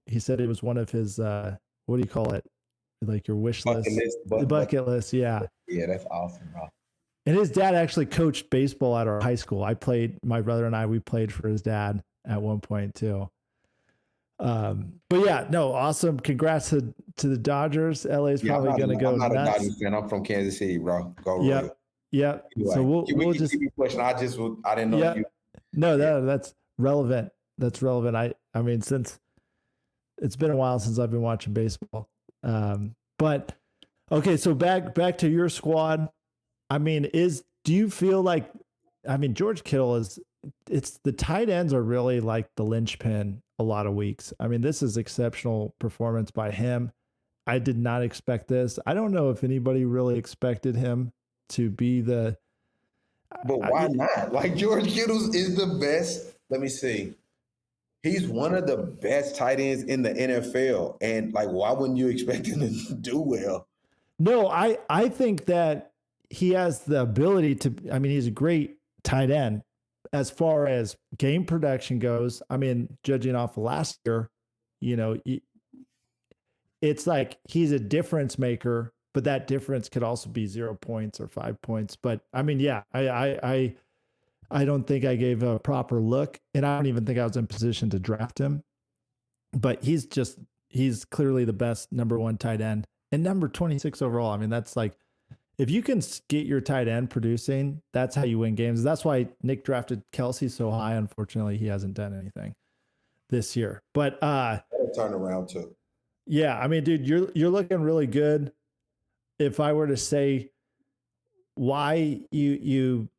He said it was one of his. What do you call it? Like your wish list. The bucket list. Yeah.
Yeah, that's awesome, bro.
And his dad actually coached baseball at our high school. My brother and I, we played for his dad at one point too. But yeah, no, awesome. Congrats to the Dodgers. LA is probably going to go
I'm not
nuts.
a Dodgers fan. I'm from Kansas City, bro. Go Royals.
Yep.
Anyway,
so we'll just
keep question. I didn't know you.
No, that's relevant. That's relevant. I mean, since it's been a while since I've been watching baseball. But okay, so back to your squad. I mean, do you feel like, I mean, George Kittle it's the tight ends are really like the linchpin a lot of weeks. I mean, this is exceptional performance by him. I did not expect this. I don't know if anybody really expected him to be the.
But why not? Like, George Kittle is the best. Let me see. He's one of the best tight ends in the NFL. And like, why wouldn't you expect him to do well?
No, I think that he has the ability to, I mean, he's a great tight end as far as game production goes. I mean, judging off of last year, it's like he's a difference maker, but that difference could also be 0 points or 5 points. But I mean, yeah, I don't think I gave a proper look, and I don't even think I was in position to draft him. But he's clearly the best number 1 tight end and number 26 overall. I mean, that's like, if you can get your tight end producing, that's how you win games. That's why Nick drafted Kelsey so high. Unfortunately, he hasn't done anything this year. But
that'll turn around too.
Yeah, I mean, dude, you're looking really good. If I were to say why you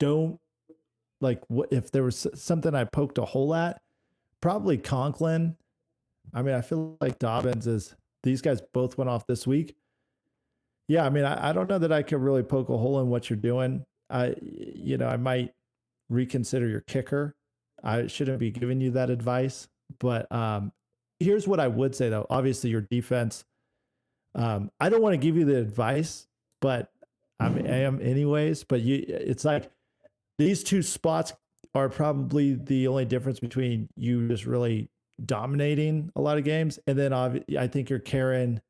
don't like, what if there was something I poked a hole at, probably Conklin. I mean, I feel like Dobbins these guys both went off this week. Yeah, I mean, I don't know that I could really poke a hole in what you're doing. I might reconsider your kicker. I shouldn't be giving you that advice, but here's what I would say though. Obviously, your defense. I don't want to give you the advice, but I am anyways. But it's like these 2 spots are probably the only difference between you just really dominating a lot of games, and then I think you're carrying.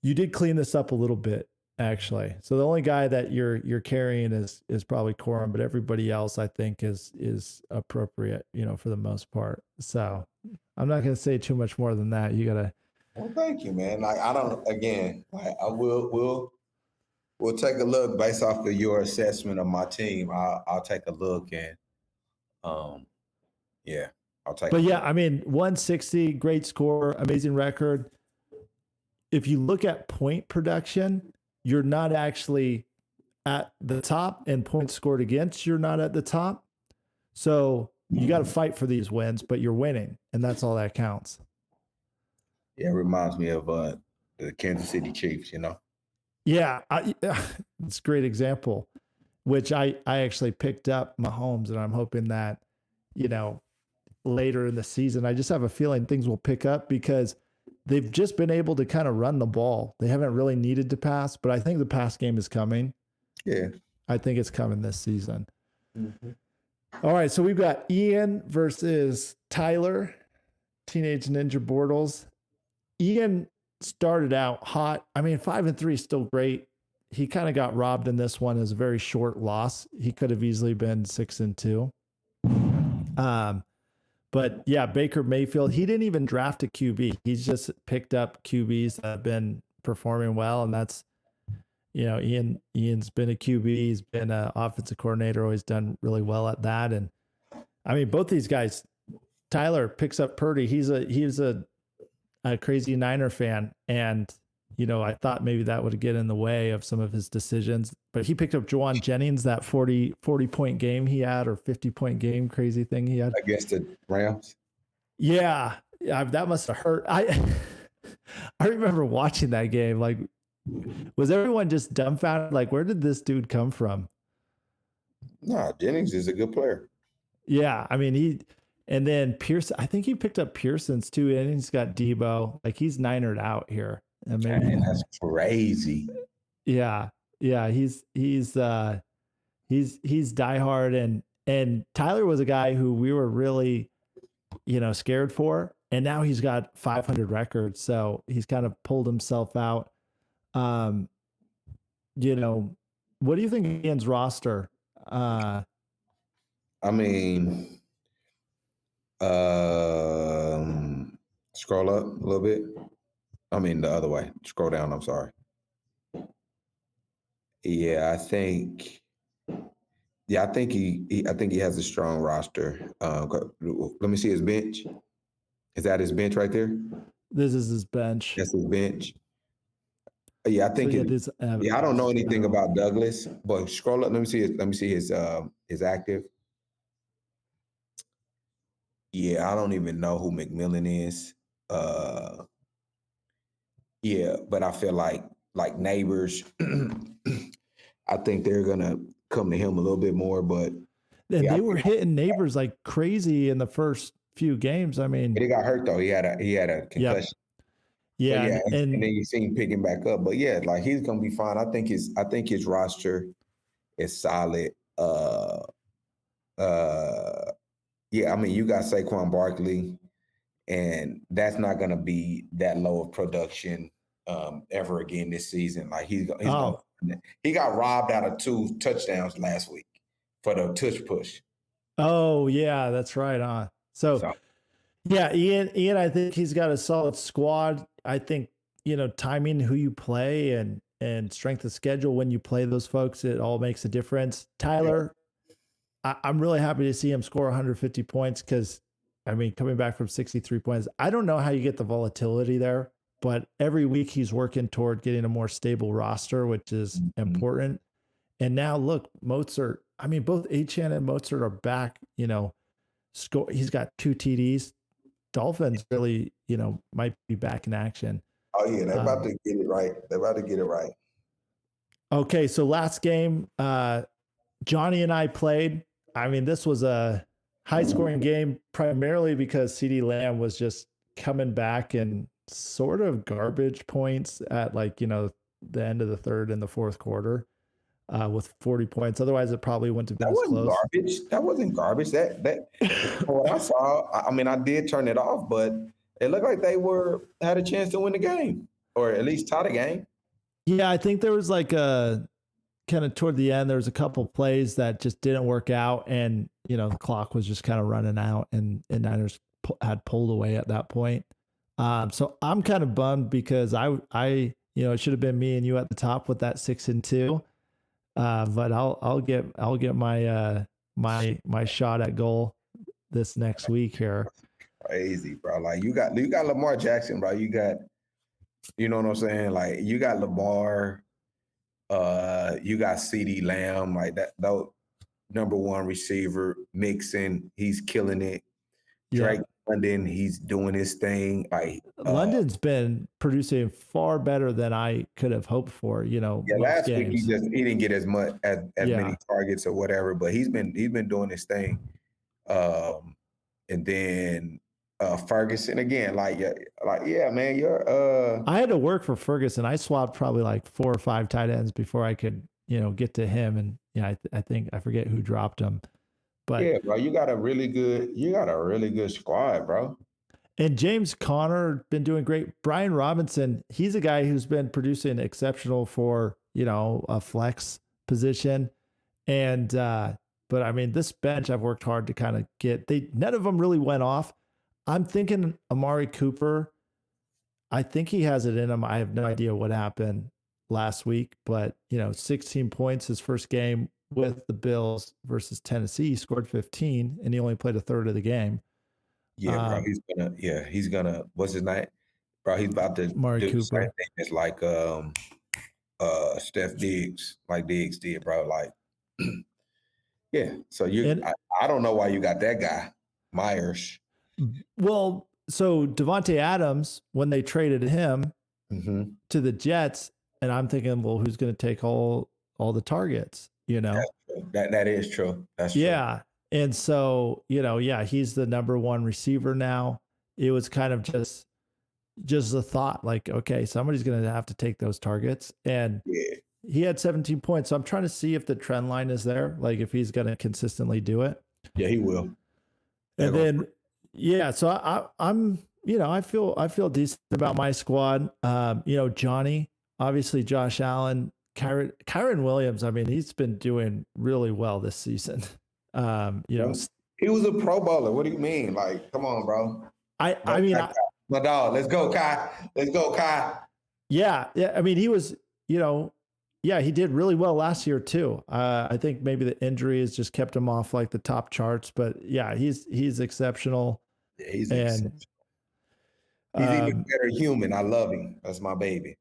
You did clean this up a little bit, actually. So the only guy that you're carrying is probably Corum, but everybody else I think is appropriate, for the most part. So I'm not going to say too much more than that. You gotta.
Well, thank you, man. Like, I don't. Again, like, I we'll take a look based off of your assessment of my team. I'll take a look and, yeah, I'll take.
But yeah, I mean, 160, great score, amazing record. if you look at point production, you're not actually at the top, and points scored against, you're not at the top. So you got to fight for these wins, but you're winning, and that's all that counts.
Yeah, it reminds me of the Kansas City Chiefs, you know?
Yeah, it's a great example, which I actually picked up Mahomes, and I'm hoping that, you know, later in the season, I just have a feeling things will pick up because they've just been able to kind of run the ball. They haven't really needed to pass, but I think the pass game is coming.
Yeah.
I think it's coming this season.
Mm-hmm.
All right, so we've got Ian versus Tyler, Teenage Ninja Bortles. Ian started out hot. I mean, 5-3 is still great. He kind of got robbed in this one as a very short loss. He could have easily been 6-2. But yeah, Baker Mayfield, he didn't even draft a QB. He's just picked up QBs that have been performing well. And that's, you know, Ian's been a QB. He's been an offensive coordinator, always done really well at that. And I mean, both these guys, Tyler picks up Purdy. He's a crazy Niner fan. And, you know, I thought maybe that would get in the way of some of his decisions, but he picked up Juwan Jennings, that 40 point game he had, or 50-point game, crazy thing he had
against the Rams.
Yeah, that must have hurt. I remember watching that game. Like, was everyone just dumbfounded? Like, where did this dude come from?
No, Jennings is a good player.
Yeah, I mean, and then Pearson, I think he picked up Pearson's too, and he's got Debo. Like, he's Ninered out here. I mean,
man, that's crazy.
Yeah, he's diehard, and Tyler was a guy who we were really, you know, scared for, and now he's got 500 records, so he's kind of pulled himself out. You know, what do you think of Ian's roster?
I mean, scroll up a little bit. I mean, the other way. Scroll down. I'm sorry. Yeah, I think he has a strong roster. Let me see his bench. Is that his bench right there?
This is his bench.
That's his bench. Yeah, I think.
So
I don't know anything about Douglas, but scroll up. Let me see his active. Yeah, I don't even know who McMillan is. Yeah, but I feel like Neighbors, I think they're gonna come to him a little bit more. But
they were hitting Neighbors like crazy in the first few games. I mean,
he got hurt though. He had a concussion.
Yeah,
and then you see him picking back up. But yeah, like he's gonna be fine. I think his roster is solid. Yeah, I mean, you got Saquon Barkley, and that's not gonna be that low of production ever again this season. Like he got robbed out of 2 touchdowns last week for the touch push.
Oh yeah, that's right. So yeah, Ian, I think he's got a solid squad. I think, you know, timing who you play and strength of schedule when you play those folks, it all makes a difference. Tyler, I'm really happy to see him score 150 points because, I mean, coming back from 63 points, I don't know how you get the volatility there, but every week he's working toward getting a more stable roster, which is important. And now look, Mozart, I mean, both Achane and Mozart are back, you know, he's got 2 TDs. Dolphins really, you know, might be back in action.
Oh yeah, they're about to get it right. They're about to get it right.
Okay, so last game, Johnny and I played. I mean, this was a high-scoring game primarily because CeeDee Lamb was just coming back in sort of garbage points at, like, you know, the end of the third and the fourth quarter with 40 points. Otherwise, it probably wouldn't have been as close.
Garbage. That wasn't garbage. That what I saw. I mean, I did turn it off, but it looked like they had a chance to win the game or at least tie the game.
Yeah, I think there was like a kind of toward the end, there was a couple plays that just didn't work out, and you know the clock was just kind of running out, and Niners had pulled away at that point. So I'm kind of bummed because I you know, it should have been me and you at the top with that 6-2. But I'll get my my shot at goal this next week here.
Crazy, bro. Like you got Lamar Jackson, bro. You got You know what I'm saying? Like you got Lamar, you got CD Lamb, like that. Though number one receiver, Mixon, he's killing it.
Yeah.
Drake London, he's doing his thing. Like
London's been producing far better than I could have hoped for,
yeah,
most
last week
games.
he didn't get as much as
Yeah.
many targets or whatever, but he's been doing his thing. And then Ferguson again, yeah, man, you're
I had to work for Ferguson. I swapped probably like 4 or 5 tight ends before I could, get to him. And yeah, I think I forget who dropped him, but
yeah, bro, you got a really good squad, bro.
and James Conner been doing great. Brian Robinson, he's a guy who's been producing exceptional for, a flex position. And but I mean, this bench I've worked hard to kind of get. None of them really went off. I'm thinking Amari Cooper. I think he has it in him. I have no idea what happened last week, but 16 points his first game with the Bills versus Tennessee. He scored 15, and he only played a third of the game.
Yeah, bro, he's gonna. What's his name, bro? He's about to
Amari
do the same
Cooper.
thing as like Steph Diggs, like Diggs did, bro. Like, yeah. So I don't know why you got that guy, Myers.
Well, so Devontae Adams, when they traded him to the Jets, and I'm thinking, well, who's going to take all the targets?
That's true. That is true. That's true.
Yeah. And so, he's the number one receiver now. It was kind of just a thought like, okay, somebody's going to have to take those targets. And he had 17 points. So I'm trying to see if the trend line is there, like if he's going to consistently do it.
Yeah, he will.
And then, so I'm, I feel decent about my squad. Johnny, obviously Josh Allen, Kyron Williams. I mean, he's been doing really well this season.
He was a Pro Bowler. What do you mean? Like, come on, bro. My dog. Let's go, Kai. Let's go, Kai.
Yeah. I mean, he was, he did really well last year too. I think maybe the injuries just kept him off like the top charts, but yeah, he's exceptional.
Yeah, he's exceptional. He's even better human. I love him. That's my baby.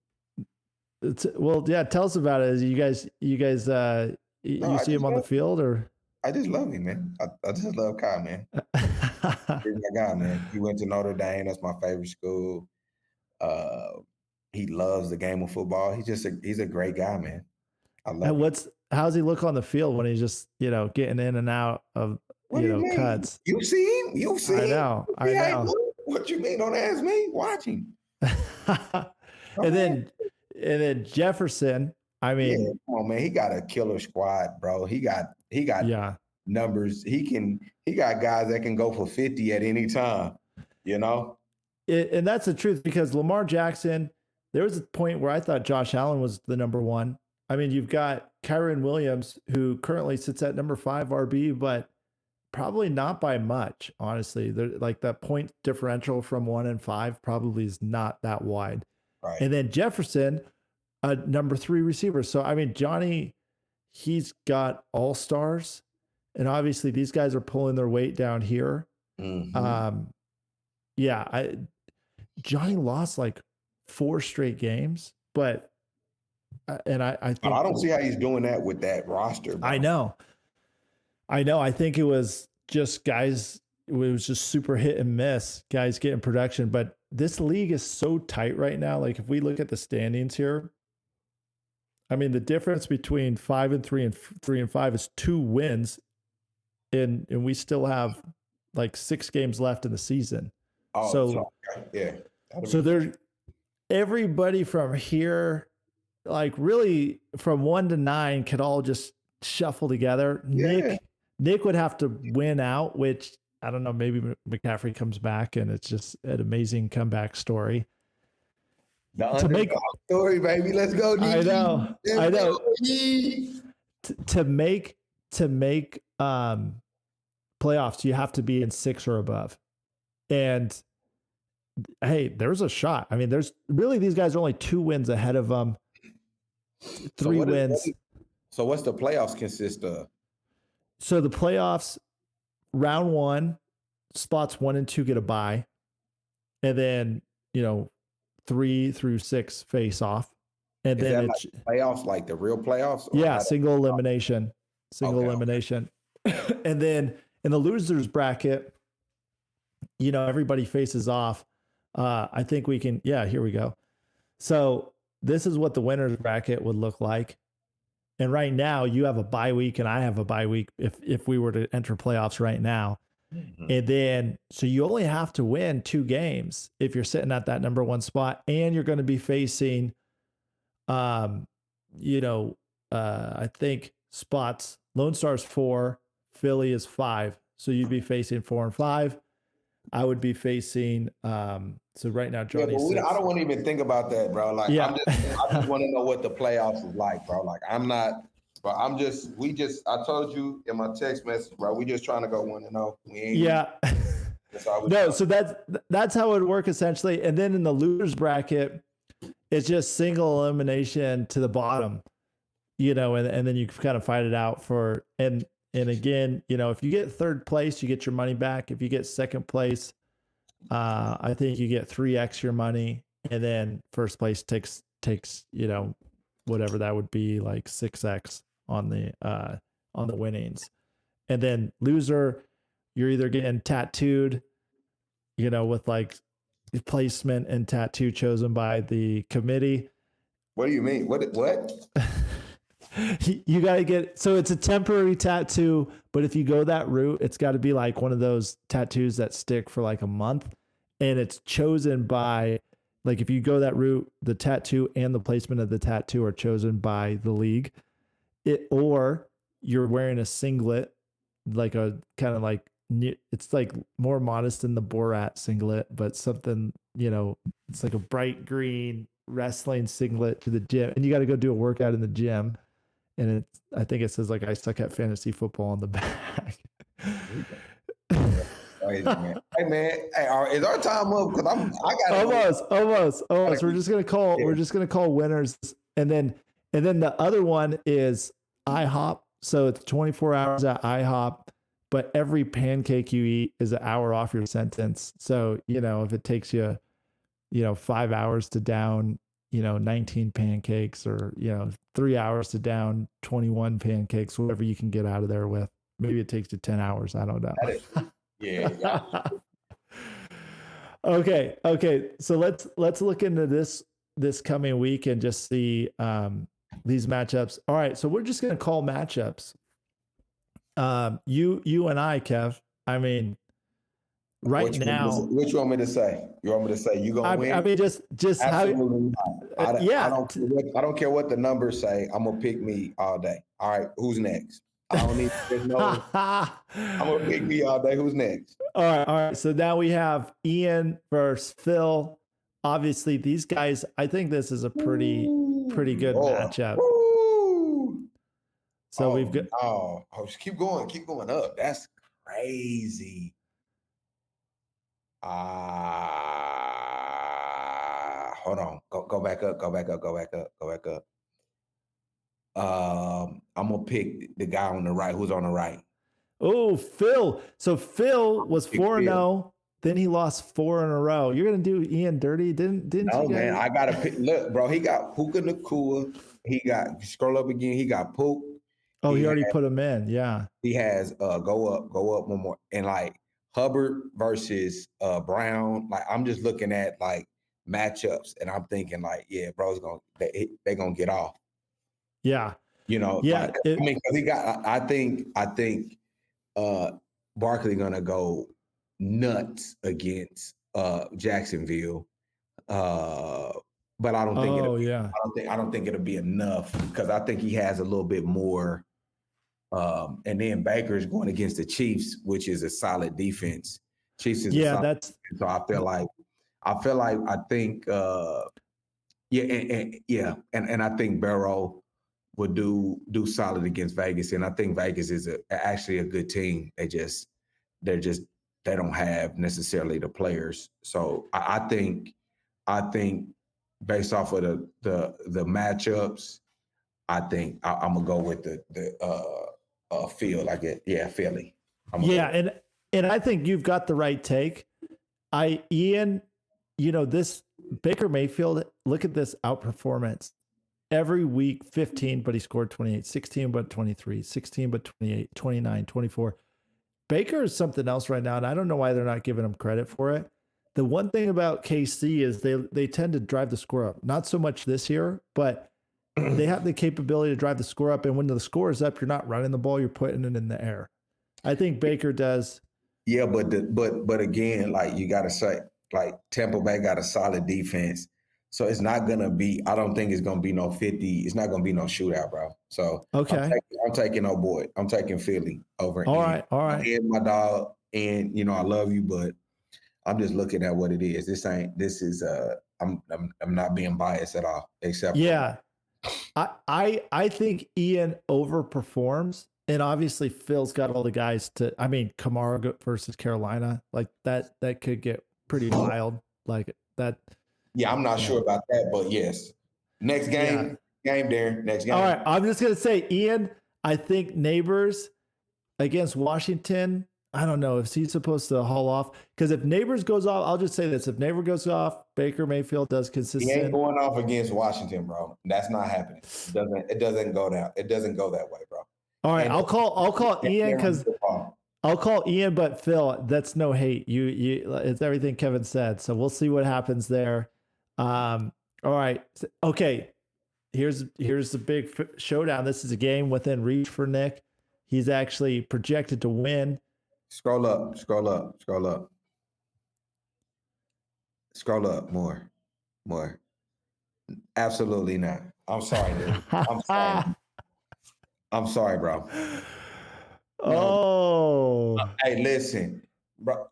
Tell us about it. You guys, you see him on the field, or?
I just love him, man. I just love Kai, man. He's my guy, man. He went to Notre Dame. That's my favorite school. He loves the game of football. He's a great guy, man. I love him.
How's he look on the field when he's just, getting in and out of, cuts?
You've seen him. You've seen him.
I know.
What you mean? Don't ask me. Watch him.
And then Jefferson, I mean,
come on, man. He got a killer squad, bro. He got numbers. He got guys that can go for 50 at any time,
and that's the truth, because Lamar Jackson, there was a point where I thought Josh Allen was the number one. I mean, you've got Kyron Williams, who currently sits at number 5 RB, but probably not by much, honestly. Like that point differential from 1 and 5 probably is not that wide.
Right.
And then Jefferson, number 3 receiver. So, I mean, Johnny, he's got all-stars, and obviously these guys are pulling their weight down here.
Mm-hmm.
Johnny lost like 4 straight games, but I think,
but I don't see how he's doing that with that roster, bro.
I know. I think it was just guys. It was just super hit and miss, guys getting production. But this league is so tight right now. Like if we look at the standings here, I mean, the difference between 5-3 and 3-5 is 2 wins, and we still have like 6 games left in the season. So there's everybody from here, like really from 1 to 9, could all just shuffle together.
Yeah.
Nick would have to win out, which I don't know. Maybe McCaffrey comes back, and it's just an amazing comeback story.
The underdog story, baby. Let's go. DG.
I know. To make playoffs, you have to be in 6 or above. And hey, there's a shot. I mean, there's really, these guys are only 2 wins ahead of them. 3 wins.
So what's the playoffs consist of?
So the playoffs, round 1, spots 1 and 2 get a bye. And then, 3 through 6 face off. And
Is
then
that
it's
like playoffs, like the real playoffs? Or
yeah, single elimination.
Okay.
Elimination. And then in the losers bracket, everybody faces off. I think we can, here we go. So this is what the winners bracket would look like. And right now you have a bye week and I have a bye week if we were to enter playoffs right now.
Mhm.
And then, so you only have to win 2 games if you're sitting at that number 1 spot, and you're going to be facing, I think spots, Lone Star's 4, Philly is 5. So you'd be facing 4 and 5. I would be facing, so right now,
Yeah,
Johnny,
but I don't want to even think about that, bro. Like,
Yeah.
I just want to know what the playoffs is like, bro. Like, I told you in my text message, bro, we just trying to go 1-0. We ain't.
Yeah.
That's all we
No,
doing.
so that's how it would work essentially. And then in the losers bracket, it's just single elimination to the bottom, and then you kind of fight it out for, and again, if you get 3rd place, you get your money back. If you get 2nd place, I think you get 3x your money, and then 1st place takes, whatever that would be, like 6x on the winnings. And then loser, you're either getting tattooed, with like placement and tattoo chosen by the committee.
What do you mean? What?
You got to get, so it's a temporary tattoo, but if you go that route, it's got to be like one of those tattoos that stick for like a month, and it's chosen by, like, if you go that route, the tattoo and the placement of the tattoo are chosen by the league. Or you're wearing a singlet, like a kind of like, it's like more modest than the Borat singlet, but something, it's like a bright green wrestling singlet to the gym, and you got to go do a workout in the gym. And I think it says like, I suck at fantasy football on the back.
Hey man, is our time up? Because I got
almost. We're just gonna call winners, and then the other one is IHOP. So it's 24 hours at IHOP, but every pancake you eat is an hour off your sentence. So if it takes you 5 hours to down 19 pancakes, or 3 hours to down 21 pancakes, whatever you can get out of there with. Maybe it takes you 10 hours. I don't know.
Yeah.
Okay. So let's look into this coming week and just see these matchups. All right. So we're just going to call matchups. You and I, Kev, I mean, now.
What you want me to say? You want me to say you gonna win?
I mean, just
Absolutely
how.
not.
Yeah.
I don't care what the numbers say. I'm gonna pick me all day. All right, who's next? I don't need to know. I'm gonna pick me all day. Who's next?
All right. So now we have Ian versus Phil. Obviously, these guys, I think this is a pretty good matchup.
Woo.
So we've got.
Just keep going up. That's crazy. Hold on. Go back up. I'm gonna pick the guy on the right. Who's on the right?
Oh, Phil. So Phil was 4-0. Then he lost 4 in a row. You're gonna do Ian dirty, didn't you?
No, man. I gotta pick. Look, bro. He got Puka Nakua. He got, scroll up again. He got Pook.
Oh, he already put him in. Yeah.
He has go up one more, and like Hubbard versus Brown. Like, I'm just looking at like matchups, and I'm thinking like, yeah, bro's they gonna get off.
Yeah.
Yeah. Like, I mean, cause he got. I think Barkley gonna go nuts against Jacksonville. But I don't think I don't think it'll be enough, because I think he has a little bit more. And then Baker's going against the Chiefs, which is a solid defense. Chiefs is
that's
defense, so I think and I think Barrow would do solid against Vegas, and I think Vegas is actually a good team. They don't have necessarily the players. So I think based off of the matchups, I think I'm gonna go with the field. I get Philly. And
I think you've got the right take. Ian, this Baker Mayfield, look at this outperformance. Every week, 15, but he scored 28, 16, but 23, 16, but 28, 29, 24. Baker is something else right now, and I don't know why they're not giving him credit for it. The one thing about KC is they tend to drive the score up. Not so much this year, but they have the capability to drive the score up. And when the score is up, you're not running the ball, you're putting it in the air. I think Baker does.
Yeah, but again, like you got to say, like Tampa Bay got a solid defense. So it's not going to be, I don't think it's going to be no 50. It's not going to be no shootout, bro. So
okay,
I'm taking oh boy. I'm taking Philly over.
All right.
And my dog, and I love you, but I'm just looking at what it is. This is I'm not being biased at all, except
yeah. I think Ian overperforms, and obviously Phil's got all the guys to. I mean, Kamara versus Carolina, like that could get pretty wild, like that.
Yeah, I'm not sure about that, but yes. Next game, Darren. Next game.
All right, I'm just gonna say, Ian. I think Neighbors against Washington. I don't know if he's supposed to haul off, because if Neighbors goes off, I'll just say this: if Neighbor goes off, Baker Mayfield does consistent.
He ain't going off against Washington, bro. That's not happening. It doesn't go down. It doesn't go that way, bro.
All right, I'll call Ian, because I'll call Ian, but Phil, that's no hate. You it's everything Kevin said. So we'll see what happens there. All right. Okay. Here's the big showdown. This is a game within reach for Nick. He's actually projected to win.
Scroll up more. Absolutely not. I'm sorry, dude. I'm sorry, bro.
Oh.
Hey, listen, bro.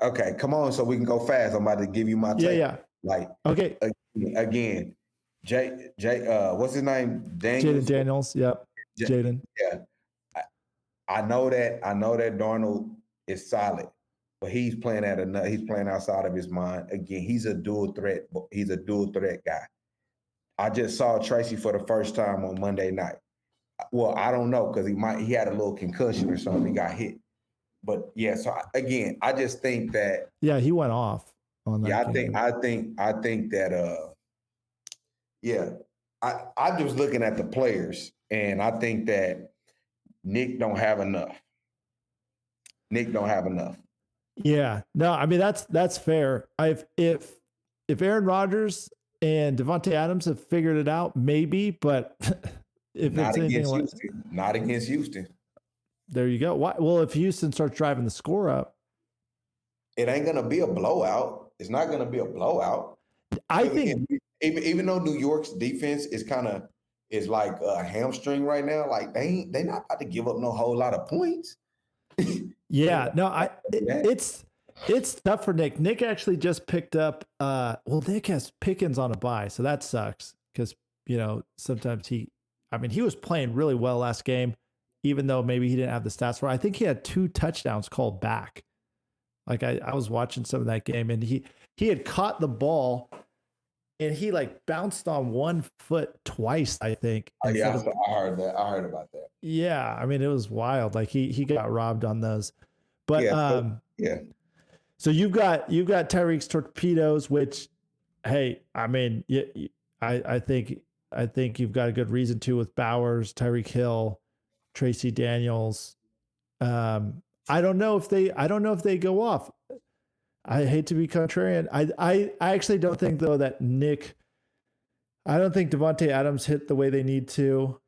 Okay, come on, so we can go fast. I'm about to give you my take.
Yeah.
Like,
okay.
Again, Jay, what's his name?
Jaden Daniels. Yep. Jaden.
Yeah. I know that Darnold is solid, but he's playing outside of his mind. Again, he's a dual threat guy. I just saw Tracy for the first time on Monday night. Well, I don't know, because he had a little concussion or something. He got hit. But yeah, so again, I just think that
he went off on that.
Yeah,
game.
I think that I'm just looking at the players, and I think that Nick don't have enough.
Yeah. No, I mean that's fair. If Aaron Rodgers and Devontae Adams have figured it out, maybe, but if
not
it's
against
anything
Houston. Not against Houston.
There you go. Why? Well, if Houston starts driving the score up,
it ain't gonna be a blowout. It's not gonna be a blowout.
I think,
even though New York's defense is like a hamstring right now, like they not about to give up no whole lot of points.
Yeah, no, it's tough for Nick. Nick actually just picked up. Nick has Pickens on a bye, so that sucks, because sometimes he was playing really well last game, even though maybe he didn't have the stats for it. I think he had 2 touchdowns called back. Like I was watching some of that game, and he had caught the ball, and he like bounced on one foot twice, I think.
Yeah, I heard that. I heard about that.
Yeah, I mean, it was wild. Like he got robbed on those. But
yeah.
So you've got Tyreek's torpedoes, which, hey, I mean, I think you've got a good reason to, with Bowers, Tyreek Hill, Tracy Daniels. I don't know if they go off. I hate to be contrarian. I actually don't think, though, that I don't think Devontae Adams hit the way they need to.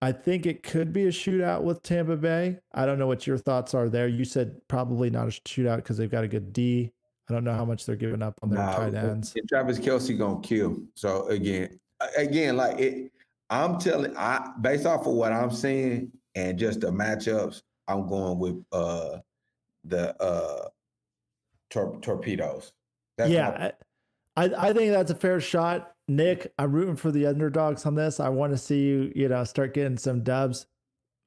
I think it could be a shootout with Tampa Bay. I don't know what your thoughts are there. You said probably not a shootout because they've got a good D. I don't know how much they're giving up on their tight ends.
Travis Kelce gonna kill. So again, like it, based off of what I'm seeing and just the matchups, I'm going with the torpedoes.
I think that's a fair shot. Nick, I'm rooting for the underdogs on this. I want to see you, start getting some dubs.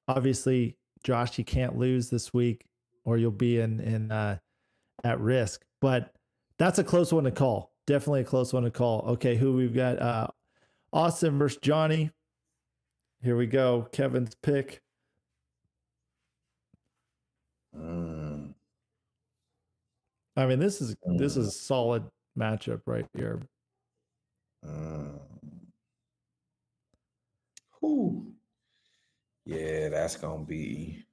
Obviously, Josh, you can't lose this week, or you'll be at risk. But that's a close one to call. Definitely a close one to call. Okay, who we've got? Austin versus Johnny. Here we go. Kevin's pick. I mean, this is solid matchup right here.
Whew. Yeah, that's gonna be.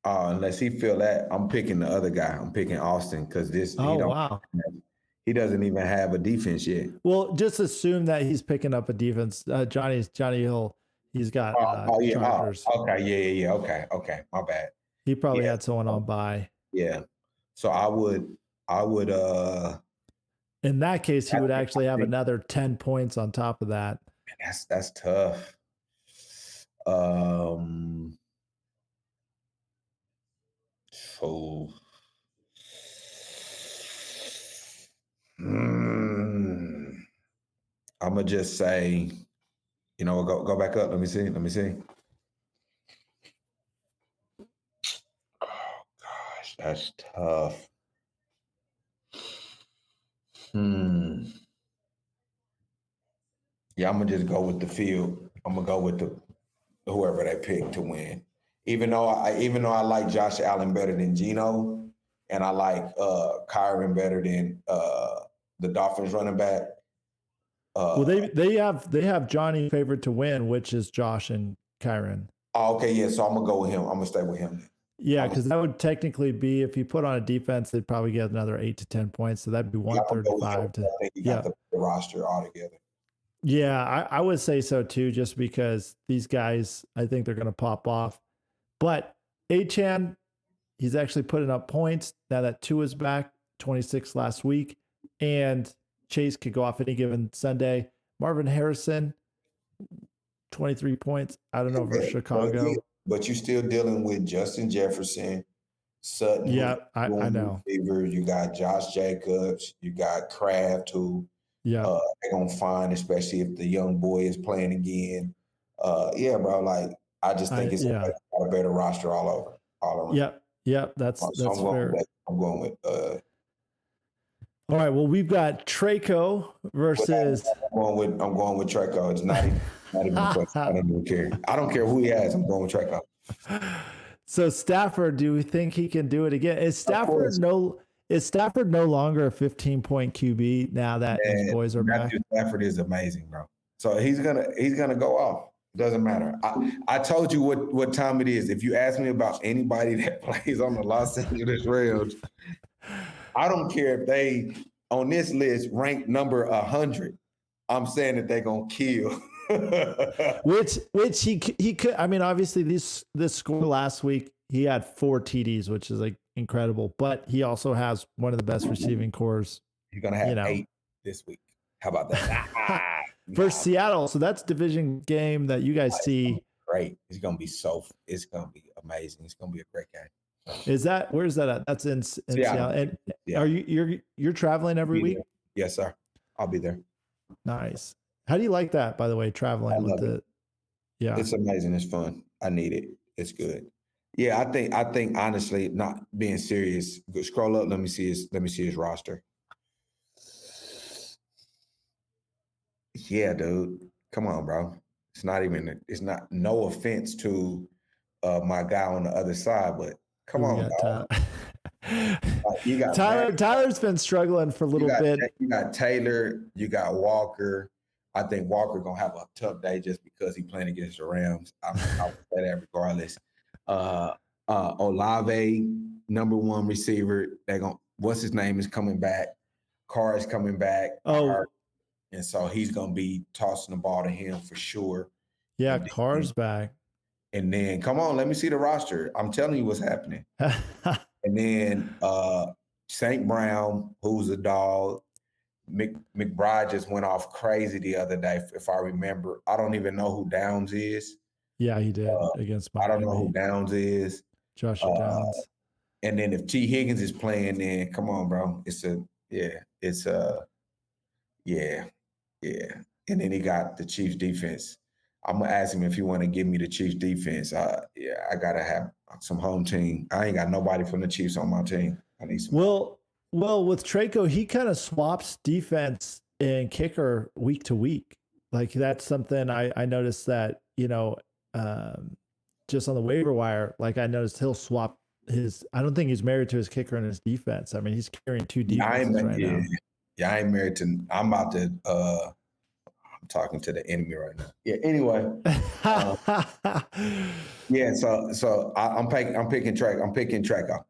Unless he feel that, I'm picking the other guy. I'm picking Austin because
Wow.
he doesn't even have a defense yet.
Well, just assume that he's picking up a defense. Johnny Hill. He's got
Yeah.
Chargers.
Okay. Yeah. Okay. My bad.
He probably had someone on bye.
Yeah. So I would.
In that case, he would actually have another 10 points on top of that.
That's tough. So. I'm gonna just say, go back up. Let me see. Oh gosh, that's tough. Yeah, I'm gonna just go with the field. I'm gonna go with whoever they pick to win. Even though I like Josh Allen better than Geno, and I like Kyron better than the Dolphins running back.
Well, they have Johnny favored to win, which is Josh and Kyron.
Oh, okay, yeah. So I'm gonna go with him. I'm gonna stay with him.
Yeah, because that would technically be if you put on a defense, they'd probably get another 8 to 10 points. So that'd be 135 to.
I think you got the roster altogether.
Yeah, I would say so too, just because these guys, I think they're going to pop off. But Achane, he's actually putting up points now that Tua's back, 26 last week, and Chase could go off any given Sunday. Marvin Harrison, 23 points. I don't know for Chicago.
But you're still dealing with Justin Jefferson, Sutton.
Yeah, I know.
You got Josh Jacobs. You got Kraft, who they're going to find, especially if the young boy is playing again. Yeah, bro, like, I just think it's a better roster all around.
Yeah, that's fair.
I'm going with
all right, well, we've got Traco versus.
I'm going with Traco. It's not even a question. I don't even care. I don't care who he has. I'm going with Traco.
So Stafford, do we think he can do it again? Is Stafford no longer a 15-point QB now that his boys are back?
Stafford is amazing, bro. So he's gonna go off. It doesn't matter. I told you what time it is. If you ask me about anybody that plays on the Los Angeles Rams, I don't care if they on this list rank number 100. I'm saying that they're gonna kill.
which he could. I mean, obviously this score last week, he had 4 TDs, which is like incredible. But he also has one of the best receiving cores.
He's gonna have 8 this week. How about that?
For Seattle, so that's division game that you guys see.
Great. It's gonna be amazing. It's gonna be a great game.
Where's that at? That's in Seattle. And are you're traveling every week?
Yes, sir. I'll be there.
Nice. How do you like that, by the way, traveling with it? Yeah.
It's amazing. It's fun. I need it. It's good. Yeah, I think honestly, not being serious, scroll up, let me see his roster. Yeah, dude. Come on, bro. It's not no offense to my guy on the other side, but come on, you got
Tyler's been struggling for a little bit.
You got Taylor, you got Walker. I think Walker gonna have a tough day just because he's playing against the Rams. I would say that regardless. Olave, number 1 receiver. What's his name is coming back. Carr is coming back. And so he's gonna be tossing the ball to him for sure.
Yeah, Carr's back.
And then come on, let me see the roster. I'm telling you what's happening. And then St. Brown, who's a dog. McBride just went off crazy the other day, if I remember. I don't even know who Downs is.
Yeah, he did against Miami.
I don't know who Downs is.
Joshua Downs.
And then if T. Higgins is playing, then come on, bro. Yeah. And then he got the Chiefs defense. I'm gonna ask him if he want to give me the Chiefs defense. I gotta have some home team. I ain't got nobody from the Chiefs on my team. I need some.
Well, with Traco, he kind of swaps defense and kicker week to week. Like that's something I noticed that, just on the waiver wire, like I noticed he'll swap I don't think he's married to his kicker and his defense. I mean, he's carrying two
Yeah,
defenses right now.
Yeah, I ain't married to. I'm about to. I'm talking to the enemy right now. Yeah. Anyway. Yeah. So I'm picking Traco.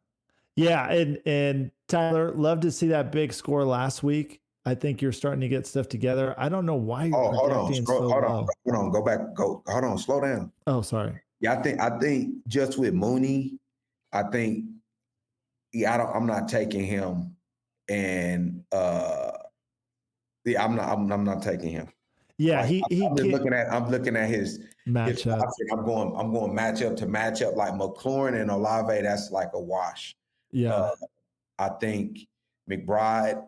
Yeah, and Tyler, love to see that big score last week. I think you're starting to get stuff together. I don't know why you're projecting so low.
Hold on, go back, hold on, slow down.
Oh, sorry.
Yeah, I think just with Mooney, I think I'm not taking him, and I'm not taking him.
Yeah,
like, I'm looking at his
matchup.
I'm going matchup to matchup, like McLaurin and Olave. That's like a wash.
Yeah,
I think McBride,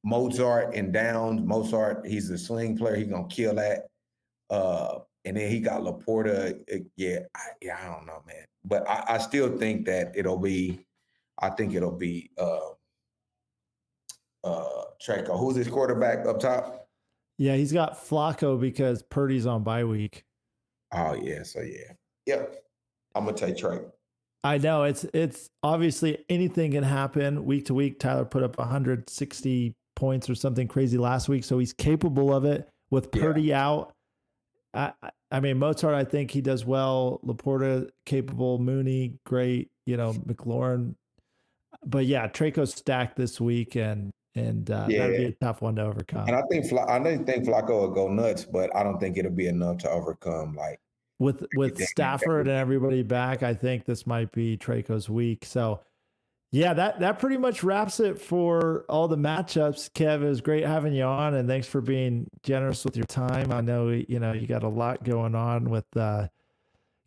Mozart and Downs. Mozart, he's a sling player. He's gonna kill that. And then he got Laporta. I don't know, man. But I still think that it'll be Traco. Who's his quarterback up top?
Yeah, he's got Flacco because Purdy's on bye week.
Oh yeah, so yeah. Yep. I'm gonna take Traco.
I know it's obviously anything can happen week to week. Tyler put up 160 points or something crazy last week, so he's capable of it with Purdy out. I mean, Mozart, I think he does well. Laporta, capable. Mooney, great. McLaurin. But yeah, Traco's stacked this week, and that'd be a tough one to overcome.
And I think Flacco will go nuts, but I don't think it'll be enough to overcome. Like
with Stafford and everybody back, I think this might be Traco's week. So yeah, that pretty much wraps it for all the matchups. Kev, it was great having you on, and thanks for being generous with your time. I know you got a lot going on with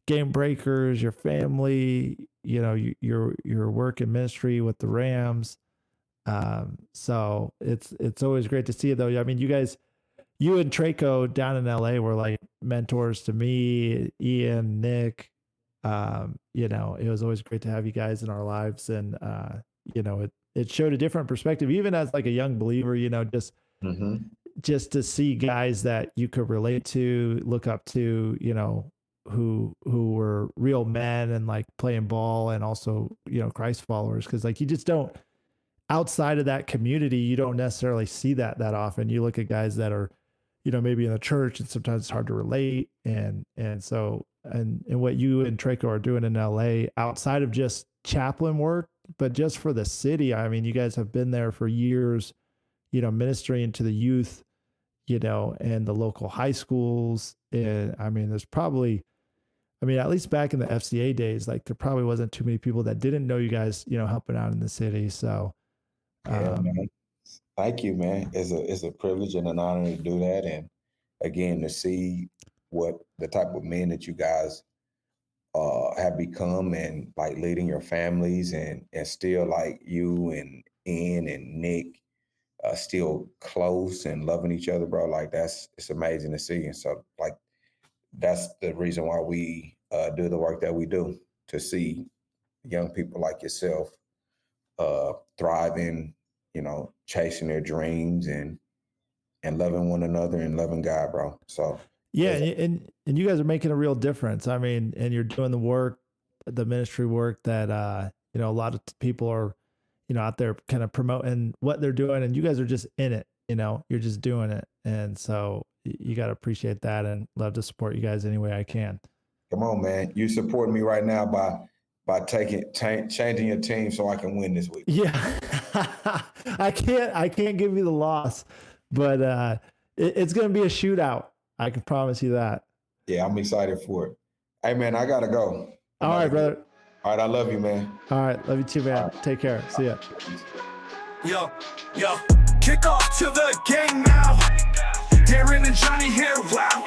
Game Breakers, your family, your work and ministry with the Rams. So it's always great to see you, though. I mean, you and Traco down in LA were like mentors to me, Ian, Nick. It was always great to have you guys in our lives, and it showed a different perspective, even as like a young believer, just to see guys that you could relate to, look up to, who were real men and like playing ball, and also, Christ followers. Cause like, you just don't, outside of that community, you don't necessarily see that often. You look at guys that are, maybe in the church, and sometimes it's hard to relate. And what you and Traco are doing in LA, outside of just chaplain work, but just for the city. I mean, you guys have been there for years, ministering to the youth, and the local high schools. And I mean, at least back in the FCA days, like there probably wasn't too many people that didn't know you guys, helping out in the city. So,
man. Thank you, man. It's a privilege and an honor to do that. And again, to see what the type of men that you guys have become, and like leading your families, and still like you and Ian and Nick still close and loving each other, bro. Like it's amazing to see. And so like, that's the reason why we do the work that we do, to see young people like yourself thriving, chasing their dreams and loving one another and loving God, bro. So
yeah, and you guys are making a real difference. I mean, and you're doing the work, the ministry work that a lot of people are, out there kind of promoting what they're doing, and you guys are just in it. You're just doing it, and so you got to appreciate that, and love to support you guys any way I can.
Come on, man. You support me right now by changing your team so I can win this week.
Yeah, I can't give you the loss, but it's going to be a shootout. I can promise you that.
Yeah, I'm excited for it. Hey, man, I got to go.
All right, brother.
All right, I love you, man.
All right, love you too, man. Right. Take care. See ya.
Yo, kick off to the game now. Darin and Johnny here, wow.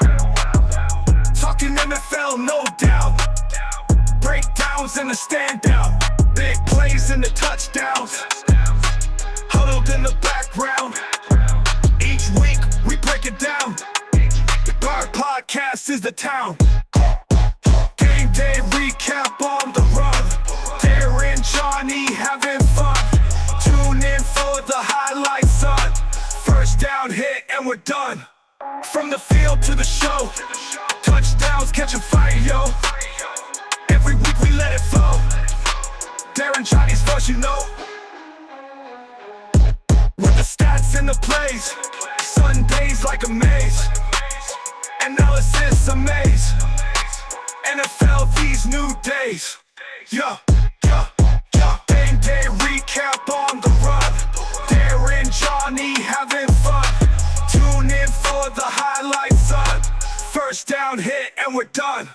Talking NFL, no doubt. Breakdowns and the standout. Big plays and the touchdowns. Huddled in the background. Each week we break it down. Our podcast is the town. Game day recap on the run. Darin, Johnny having fun. Tune in for the highlights, son. First down hit and we're done. From the field to the show. Touchdowns catching fire, yo. Every week we let it flow. Darin, Johnny's first, you know. With the stats and the plays, Sundays like a maze. Analysis amaze. NFL these new days. Yeah, yeah, yeah. Game day recap on the run. Darin, Johnny having fun. Tune in for the highlights, son. First down hit and we're done.